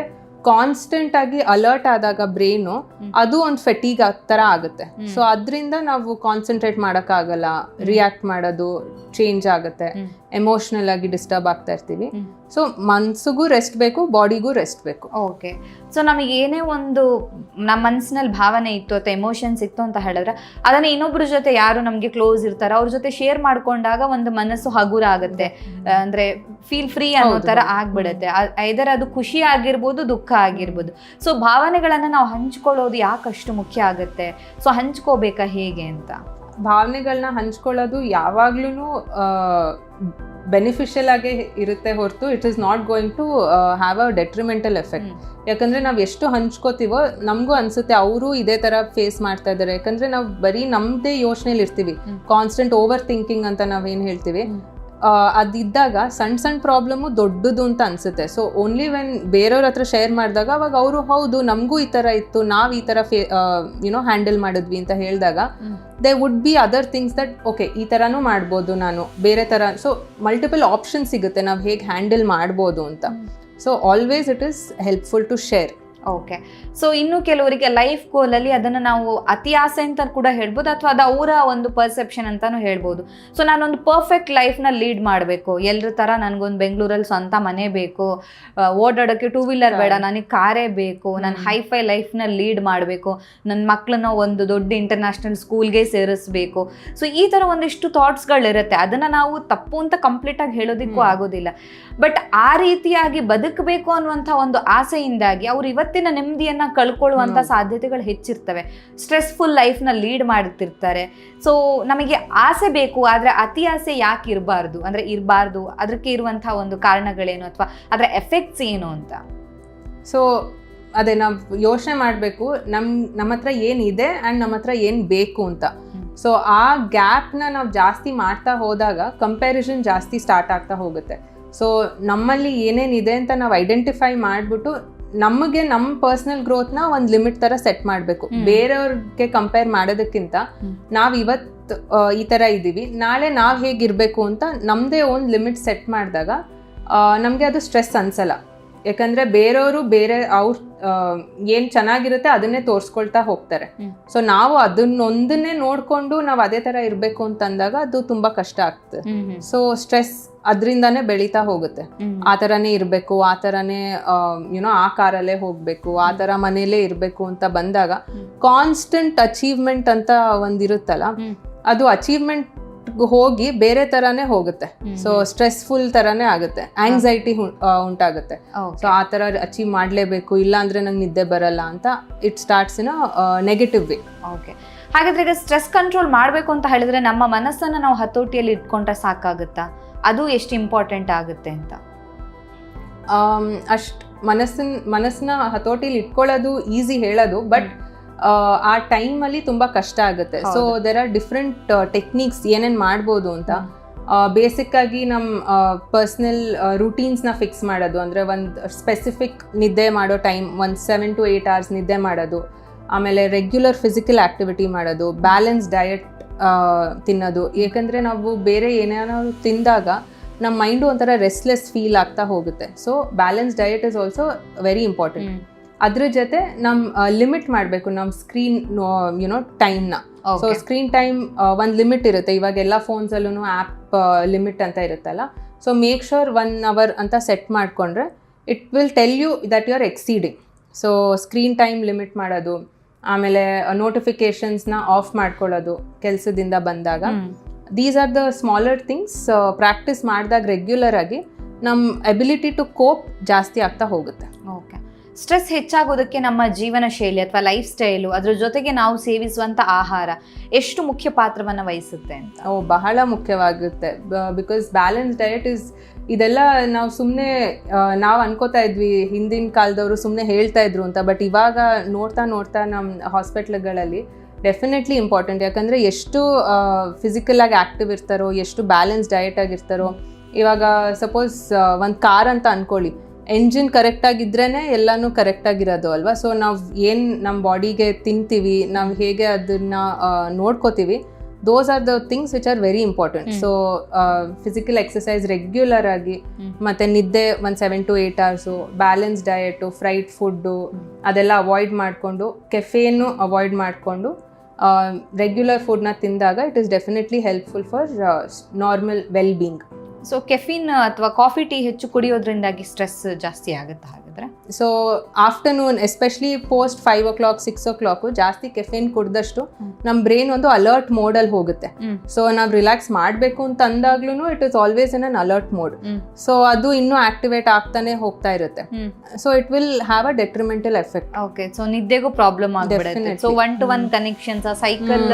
ಕಾನ್ಸ್ಟೆಂಟ್ ಆಗಿ ಅಲರ್ಟ್ ಆದಾಗ ಬ್ರೈನು ಅದು ಒಂದು ಫೆಟೀಗ್ ಥರ ಆಗುತ್ತೆ. ಸೊ ಅದರಿಂದ ನಾವು ಕಾನ್ಸಂಟ್ರೇಟ್ ಮಾಡೋಕ್ಕಾಗಲ್ಲ, ರಿಯಾಕ್ಟ್ ಮಾಡೋದು ಚೇಂಜ್ ಆಗುತ್ತೆ, ಎಮೋಷ್ನಲ್ ಆಗಿ ಡಿಸ್ಟರ್ಬ್ ಆಗ್ತಾ ಇರ್ತೀವಿ. ಸೊ ಮನ್ಸಿಗೂ ರೆಸ್ಟ್ ಬೇಕು, ಬಾಡಿಗೂ ರೆಸ್ಟ್ ಬೇಕು. ಓಕೆ. ಸೊ ನಮಗೆ ಏನೇ ಒಂದು ನಮ್ಮ ಮನಸ್ಸಿನಲ್ಲಿ ಭಾವನೆ ಇತ್ತು ಅಥವಾ ಎಮೋಷನ್ಸ್ ಇತ್ತು ಅಂತ ಹೇಳಿದ್ರೆ ಅದನ್ನ ಇನ್ನೊಬ್ರ ಜೊತೆ ಯಾರು ನಮಗೆ ಕ್ಲೋಸ್ ಇರ್ತಾರೋ ಅವ್ರ ಜೊತೆ ಶೇರ್ ಮಾಡ್ಕೊಂಡಾಗ ಒಂದು ಮನಸ್ಸು ಹಗುರ ಆಗುತ್ತೆ, ಅಂದ್ರೆ ಫೀಲ್ ಫ್ರೀ ಅನ್ನೋ ತರ ಆಗ್ಬಿಡುತ್ತೆ. ಐದರ್ ಅದು ಖುಷಿ ಆಗಿರ್ಬೋದು, ದುಃಖ ಆಗಿರ್ಬೋದು. ಸೊ ಭಾವನೆಗಳನ್ನ ನಾವು ಹಂಚ್ಕೊಳ್ಳೋದು ಯಾಕಷ್ಟು ಮುಖ್ಯ ಆಗುತ್ತೆ? ಸೊ ಹಂಚ್ಕೋಬೇಕಾ ಹೇಗೆ ಅಂತ? ಭಾವನೆಗಳನ್ನ ಹಂಚ್ಕೊಳ್ಳೋದು ಯಾವಾಗ್ಲೂ ಬೆನಿಫಿಷಿಯಲ್ ಆಗೇ ಇರುತ್ತೆ ಹೊರತು it is not going to have a detrimental effect. ಯಾಕಂದ್ರೆ ನಾವು ಎಷ್ಟು ಹಂಚ್ಕೋತೀವೋ ನಮಗೂ ಅನ್ಸುತ್ತೆ ಅವರು ಇದೇ ತರ ಫೇಸ್ ಮಾಡ್ತಾ ಇದ್ದಾರೆ. ಯಾಕಂದ್ರೆ ನಾವು ಬರೀ ನಮ್ದೇ ಯೋಚನೆಯಲ್ಲಿ ಇರ್ತೀವಿ, ಕಾನ್ಸ್ಟೆಂಟ್ ಓವರ್ ಥಿಂಕಿಂಗ್ ಅಂತ ನಾವೇನು ಹೇಳ್ತೀವಿ. ಅದಿದ್ದಾಗ ಸಣ್ಣ ಸಣ್ಣ ಪ್ರಾಬ್ಲಮ್ಮು ದೊಡ್ಡದು ಅಂತ ಅನ್ಸುತ್ತೆ. ಸೊ ಓನ್ಲಿ ವೆನ್ ಬೇರೆಯವ್ರ ಹತ್ರ ಶೇರ್ ಮಾಡಿದಾಗ ಅವಾಗ ಅವರು ಹೌದು ನಮಗೂ ಈ ಥರ ಇತ್ತು, ನಾವು ಈ ಥರ ಹ್ಯಾಂಡಲ್ ಮಾಡಿದ್ವಿ ಅಂತ ಹೇಳಿದಾಗ they would be other things that okay ಈ ಥರನೂ ಮಾಡ್ಬೋದು, ನಾನು ಬೇರೆ ಥರ. ಸೊ ಮಲ್ಟಿಪಲ್ ಆಪ್ಷನ್ ಸಿಗುತ್ತೆ ನಾವು ಹೇಗೆ ಹ್ಯಾಂಡಲ್ ಮಾಡ್ಬೋದು ಅಂತ. So always it is helpful to share. Okay. So ಇನ್ನು ಕೆಲವರಿಗೆ ಲೈಫ್ ಗೋಲಲ್ಲಿ ಅದನ್ನು ನಾವು ಅತಿ ಆಸೆ ಅಂತ ಕೂಡ ಹೇಳ್ಬೋದು, ಅಥವಾ ಅದು ಅವರ ಒಂದು ಪರ್ಸೆಪ್ಷನ್ ಅಂತಾನು ಹೇಳ್ಬೋದು. ಸೊ ನಾನೊಂದು ಪರ್ಫೆಕ್ಟ್ ಲೈಫ್ನ ಲೀಡ್ ಮಾಡಬೇಕು, ಎಲ್ಲರ ಥರ ನನಗೊಂದು ಬೆಂಗಳೂರಲ್ಲಿ ಸ್ವಂತ ಮನೆ ಬೇಕು, ಓಡಾಡೋಕ್ಕೆ 2 ವೀಲರ್ ಬೇಡ, ನನಗೆ ಕಾರೇ ಬೇಕು, ನಾನು ಹೈಫೈ ಲೈಫ್ನ ಲೀಡ್ ಮಾಡಬೇಕು, ನನ್ನ ಮಕ್ಕಳನ್ನ ಒಂದು ದೊಡ್ಡ ಇಂಟರ್ನ್ಯಾಷನಲ್ ಸ್ಕೂಲ್ಗೆ ಸೇರಿಸ್ಬೇಕು. ಸೊ ಈ ಥರ ಒಂದಿಷ್ಟು ಥಾಟ್ಸ್ಗಳಿರುತ್ತೆ. ಅದನ್ನು ನಾವು ತಪ್ಪು ಅಂತ ಕಂಪ್ಲೀಟಾಗಿ ಹೇಳೋದಕ್ಕೂ ಆಗೋದಿಲ್ಲ. ಬಟ್ ಆ ರೀತಿಯಾಗಿ ಬದುಕಬೇಕು ಅನ್ನುವಂಥ ಒಂದು ಆಸೆಯಿಂದಾಗಿ ಅವ್ರು ಇವತ್ತಿನ ನೆಮ್ಮದಿಯನ್ನ ಕಳ್ಕೊಳ್ಳುವಂಥ ಸಾಧ್ಯತೆಗಳು ಹೆಚ್ಚಿರ್ತವೆ. ಸ್ಟ್ರೆಸ್ಫುಲ್ ಲೈಫ್ನ ಲೀಡ್ ಮಾಡ್ತಿರ್ತಾರೆ. ಸೊ ನಮಗೆ ಆಸೆ ಬೇಕು, ಆದರೆ ಅತಿ ಆಸೆ ಯಾಕೆ ಇರಬಾರ್ದು, ಅಂದರೆ ಇರಬಾರ್ದು, ಅದಕ್ಕೆ ಇರುವಂಥ ಒಂದು ಕಾರಣಗಳೇನು ಅಥವಾ ಅದರ ಎಫೆಕ್ಟ್ಸ್ ಏನು ಅಂತ? ಸೊ ಅದೇ ನಾವು ಯೋಚನೆ ಮಾಡಬೇಕು, ನಮ್ಮ ಹತ್ರ ಏನಿದೆ ಆ್ಯಂಡ್ ನಮ್ಮ ಹತ್ರ ಏನು ಬೇಕು ಅಂತ. ಸೊ ಆ ಗ್ಯಾಪ್ನ ನಾವು ಜಾಸ್ತಿ ಮಾಡ್ತಾ ಹೋದಾಗ ಕಂಪ್ಯಾರಿಸನ್ ಜಾಸ್ತಿ ಸ್ಟಾರ್ಟ್ ಆಗ್ತಾ ಹೋಗುತ್ತೆ. ಸೊ ನಮ್ಮಲ್ಲಿ ಏನೇನಿದೆ ಅಂತ ನಾವು ಐಡೆಂಟಿಫೈ ಮಾಡಿಬಿಟ್ಟು ನಮಗೆ ನಮ್ಮ ಪರ್ಸನಲ್ ಗ್ರೋತ್ನ ಒಂದು ಲಿಮಿಟ್ ಥರ ಸೆಟ್ ಮಾಡಬೇಕು. ಬೇರೆಯವ್ರಿಗೆ ಕಂಪೇರ್ ಮಾಡೋದಕ್ಕಿಂತ ನಾವು ಇವತ್ತು ಈ ಥರ ಇದ್ದೀವಿ, ನಾಳೆ ನಾವು ಹೇಗಿರಬೇಕು ಅಂತ ನಮ್ಮದೇ ಒಂದು ಲಿಮಿಟ್ ಸೆಟ್ ಮಾಡಿದಾಗ ನಮಗೆ ಅದು ಸ್ಟ್ರೆಸ್ ಅನ್ಸಲ್ಲ. ಯಾಕಂದರೆ ಬೇರೆಯವರು ಅವ್ರು ಏನು ಚೆನ್ನಾಗಿರುತ್ತೆ ಅದನ್ನೇ ತೋರಿಸ್ಕೊಳ್ತಾ ಹೋಗ್ತಾರೆ. ಸೊ ನಾವು ಅದನ್ನೊಂದನ್ನೇ ನೋಡಿಕೊಂಡು ನಾವು ಅದೇ ಥರ ಇರಬೇಕು ಅಂತಂದಾಗ ಅದು ತುಂಬ ಕಷ್ಟ ಆಗ್ತದೆ. ಸೊ ಸ್ಟ್ರೆಸ್ ಅದರಿಂದಾನೇ ಬೆಳೀತಾ ಹೋಗುತ್ತೆ. ಆ ಥರನೇ ಇರಬೇಕು, ಆ ಥರನೇ ಆ ಕಾರಲ್ಲೇ ಹೋಗಬೇಕು, ಆ ಥರ ಮನೇಲೇ ಇರಬೇಕು ಅಂತ ಬಂದಾಗ ಕಾನ್ಸ್ಟೆಂಟ್ ಅಚೀವ್ಮೆಂಟ್ ಅಂತ ಒಂದಿರುತ್ತಲ್ಲ, ಅದು ಅಚೀವ್ಮೆಂಟ್ ಹೋಗಿ ಬೇರೆ ತರಾನೇ ಹೋಗುತ್ತೆ. ಸೊ ಸ್ಟ್ರೆಸ್ಫುಲ್ ತರಾನೇ ಆಗುತ್ತೆ, ಆಂಗ್ಸೈಟಿ ಉಂಟಾಗುತ್ತೆ. ಸೊ ಆ ತರ ಅಚೀವ್ ಮಾಡಲೇಬೇಕು, ಇಲ್ಲ ಅಂದ್ರೆ ನಂಗೆ ನಿದ್ದೆ ಬರಲ್ಲ ಅಂತ it starts in negative way. Okay. ಹಾಗಾದ್ರೆ ಈಗ ಸ್ಟ್ರೆಸ್ ಕಂಟ್ರೋಲ್ ಮಾಡಬೇಕು ಅಂತ ಹೇಳಿದ್ರೆ ನಮ್ಮ ಮನಸ್ಸನ್ನು ನಾವು ಹತೋಟಿಯಲ್ಲಿ ಇಟ್ಕೊಂಡ್ರೆ ಸಾಕಾಗುತ್ತಾ? ಅದು ಎಷ್ಟು ಇಂಪಾರ್ಟೆಂಟ್ ಆಗುತ್ತೆ ಅಂತ? ಅಷ್ಟು ಮನಸ್ಸನ್ನ ಹತೋಟಿಲಿ ಇಟ್ಕೊಳ್ಳೋದು ಈಸಿ ಹೇಳೋದು, ಬಟ್ ಆ ಟೈಮಲ್ಲಿ ತುಂಬ ಕಷ್ಟ ಆಗುತ್ತೆ. So there are different techniques ಏನೇನು ಮಾಡ್ಬೋದು ಅಂತ. ಬೇಸಿಕ್ ಆಗಿ ನಮ್ಮ ಪರ್ಸ್ನಲ್ ರೂಟೀನ್ಸ್ನ ಫಿಕ್ಸ್ ಮಾಡೋದು, ಅಂದರೆ ಒಂದು ಸ್ಪೆಸಿಫಿಕ್ ನಿದ್ದೆ ಮಾಡೋ ಟೈಮ್, ಒಂದು 7 to 8 hours ನಿದ್ದೆ ಮಾಡೋದು, ಆಮೇಲೆ ರೆಗ್ಯುಲರ್ ಫಿಸಿಕಲ್ ಆ್ಯಕ್ಟಿವಿಟಿ ಮಾಡೋದು, ಬ್ಯಾಲೆನ್ಸ್ ಡಯಟ್ ತಿನ್ನೋದು. ಏಕೆಂದರೆ ನಾವು ಬೇರೆ ಏನೇನಾದ್ರು ತಿಂದಾಗ ನಮ್ಮ ಮೈಂಡು ಒಂಥರ ರೆಸ್ಟ್ಲೆಸ್ ಫೀಲ್ ಆಗ್ತಾ ಹೋಗುತ್ತೆ. So balance diet is also very important. ಅದ್ರ ಜೊತೆ ನಮ್ಮ ಲಿಮಿಟ್ ಮಾಡಬೇಕು ನಮ್ಮ ಸ್ಕ್ರೀನ್ ಟೈಮ್ನ. ಸೊ ಸ್ಕ್ರೀನ್ ಟೈಮ್ ಒಂದು ಲಿಮಿಟ್ ಇರುತ್ತೆ. ಇವಾಗ ಎಲ್ಲ ಫೋನ್ಸಲ್ಲೂ ಆ್ಯಪ್ ಲಿಮಿಟ್ ಅಂತ ಇರುತ್ತಲ್ಲ. ಸೊ ಮೇಕ್ ಶೋರ್ 1 hour ಅಂತ ಸೆಟ್ ಮಾಡಿಕೊಂಡ್ರೆ it will tell you that you are exceeding. So screen time limit ಮಾಡೋದು, ಆಮೇಲೆ ನೋಟಿಫಿಕೇಶನ್ಸ್ನ ಆಫ್ ಮಾಡ್ಕೊಳ್ಳೋದು ಕೆಲಸದಿಂದ ಬಂದಾಗ. These are the smaller things. Practice ಮಾಡಿದಾಗ ರೆಗ್ಯುಲರ್ ಆಗಿ ನಮ್ಮ ಎಬಿಲಿಟಿ ಟು ಕೋಪ್ ಜಾಸ್ತಿ ಆಗ್ತಾ ಹೋಗುತ್ತೆ. ಓಕೆ. ಸ್ಟ್ರೆಸ್ ಹೆಚ್ಚಾಗೋದಕ್ಕೆ ನಮ್ಮ ಜೀವನ ಶೈಲಿ ಅಥವಾ ಲೈಫ್ ಸ್ಟೈಲು, ಅದ್ರ ಜೊತೆಗೆ ನಾವು ಸೇವಿಸುವಂಥ ಆಹಾರ ಎಷ್ಟು ಮುಖ್ಯ ಪಾತ್ರವನ್ನು ವಹಿಸುತ್ತೆ ಅಂತ? ಬಹಳ ಮುಖ್ಯವಾಗುತ್ತೆ. ಬಿಕಾಸ್ ಬ್ಯಾಲೆನ್ಸ್ ಡಯಟ್ ಇದೆಲ್ಲ ನಾವು ಸುಮ್ಮನೆ ನಾವು ಅನ್ಕೋತಾ ಇದ್ವಿ, ಹಿಂದಿನ ಕಾಲದವರು ಸುಮ್ಮನೆ ಹೇಳ್ತಾ ಇದ್ರು ಅಂತ. ಬಟ್ ಇವಾಗ ನೋಡ್ತಾ ನಮ್ಮ ಹಾಸ್ಪಿಟ್ಲ್ಗಳಲ್ಲಿ ಡೆಫಿನೆಟ್ಲಿ ಇಂಪಾರ್ಟೆಂಟ್. ಯಾಕಂದರೆ ಎಷ್ಟು ಫಿಸಿಕಲ್ ಆಗಿ ಆ್ಯಕ್ಟಿವ್ ಇರ್ತಾರೋ, ಎಷ್ಟು ಬ್ಯಾಲೆನ್ಸ್ ಡಯಟ್ ಆಗಿರ್ತಾರೋ. ಇವಾಗ ಸಪೋಸ್ ಒಂದು ಕಾರ್ ಅಂತ ಅಂದ್ಕೊಳ್ಳಿ, ಎಂಜಿನ್ ಕರೆಕ್ಟಾಗಿದ್ರೇ ಎಲ್ಲನೂ ಕರೆಕ್ಟಾಗಿರೋದು ಅಲ್ವಾ. ಸೊ ನಾವು ಏನು ನಮ್ಮ ಬಾಡಿಗೆ ತಿಂತೀವಿ, ನಾವು ಹೇಗೆ ಅದನ್ನು ನೋಡ್ಕೋತೀವಿ, those are the things which are very important. So physical exercise regular ಆಗಿ, ಮತ್ತು ನಿದ್ದೆ ಒಂದು 7 to 8 hours, balance diet, fried food ಅದೆಲ್ಲ ಅವಾಯ್ಡ್ ಮಾಡಿಕೊಂಡು, ಕೆಫೇನು ಅವಾಯ್ಡ್ ಮಾಡಿಕೊಂಡು ರೆಗ್ಯುಲರ್ ಫುಡ್ನ ತಿಂದಾಗ it is definitely helpful for normal well being. So caffeine ಅಥವಾ ಕಾಫಿ ಟೀ ಹೆಚ್ಚು ಕುಡಿಯೋದ್ರಿಂದಾಗಿ ಸ್ಟ್ರೆಸ್ ಜಾಸ್ತಿ ಆಗುತ್ತೆ ಹಾಗಾದ್ರೆ? So afternoon especially post 5 o'clock 6 o'clock ಜಾಸ್ತಿ ಕೆಫಿನ್ ಕುಡ್ದಷ್ಟು ನಮ್ಮ ಬ್ರೈನ್ ಒಂದು ಅಲರ್ಟ್ ಮೋಡಲ್ಲಿ ಹೋಗುತ್ತೆ. ಸೊ ನಾವು ರಿಲ್ಯಾಕ್ಸ್ ಮಾಡಬೇಕು ಅಂತ ಅಂದಾಗ್ಲೂ it is always in an alert mode. So ಅದು ಇನ್ನೂ ಆಕ್ಟಿವೇಟ್ ಆಗ್ತಾನೆ ಹೋಗ್ತಾ ಇರುತ್ತೆ. So it will have a detrimental effect. Okay, so ನಿದ್ದೆಗೂ ಪ್ರಾಬ್ಲಮ್ ಆಗ್ಬಿಡುತ್ತೆ. ಸೊ 1-to-1 ಕನೆಕ್ಷನ್ಸ್ ಆ ಸೈಕಲ್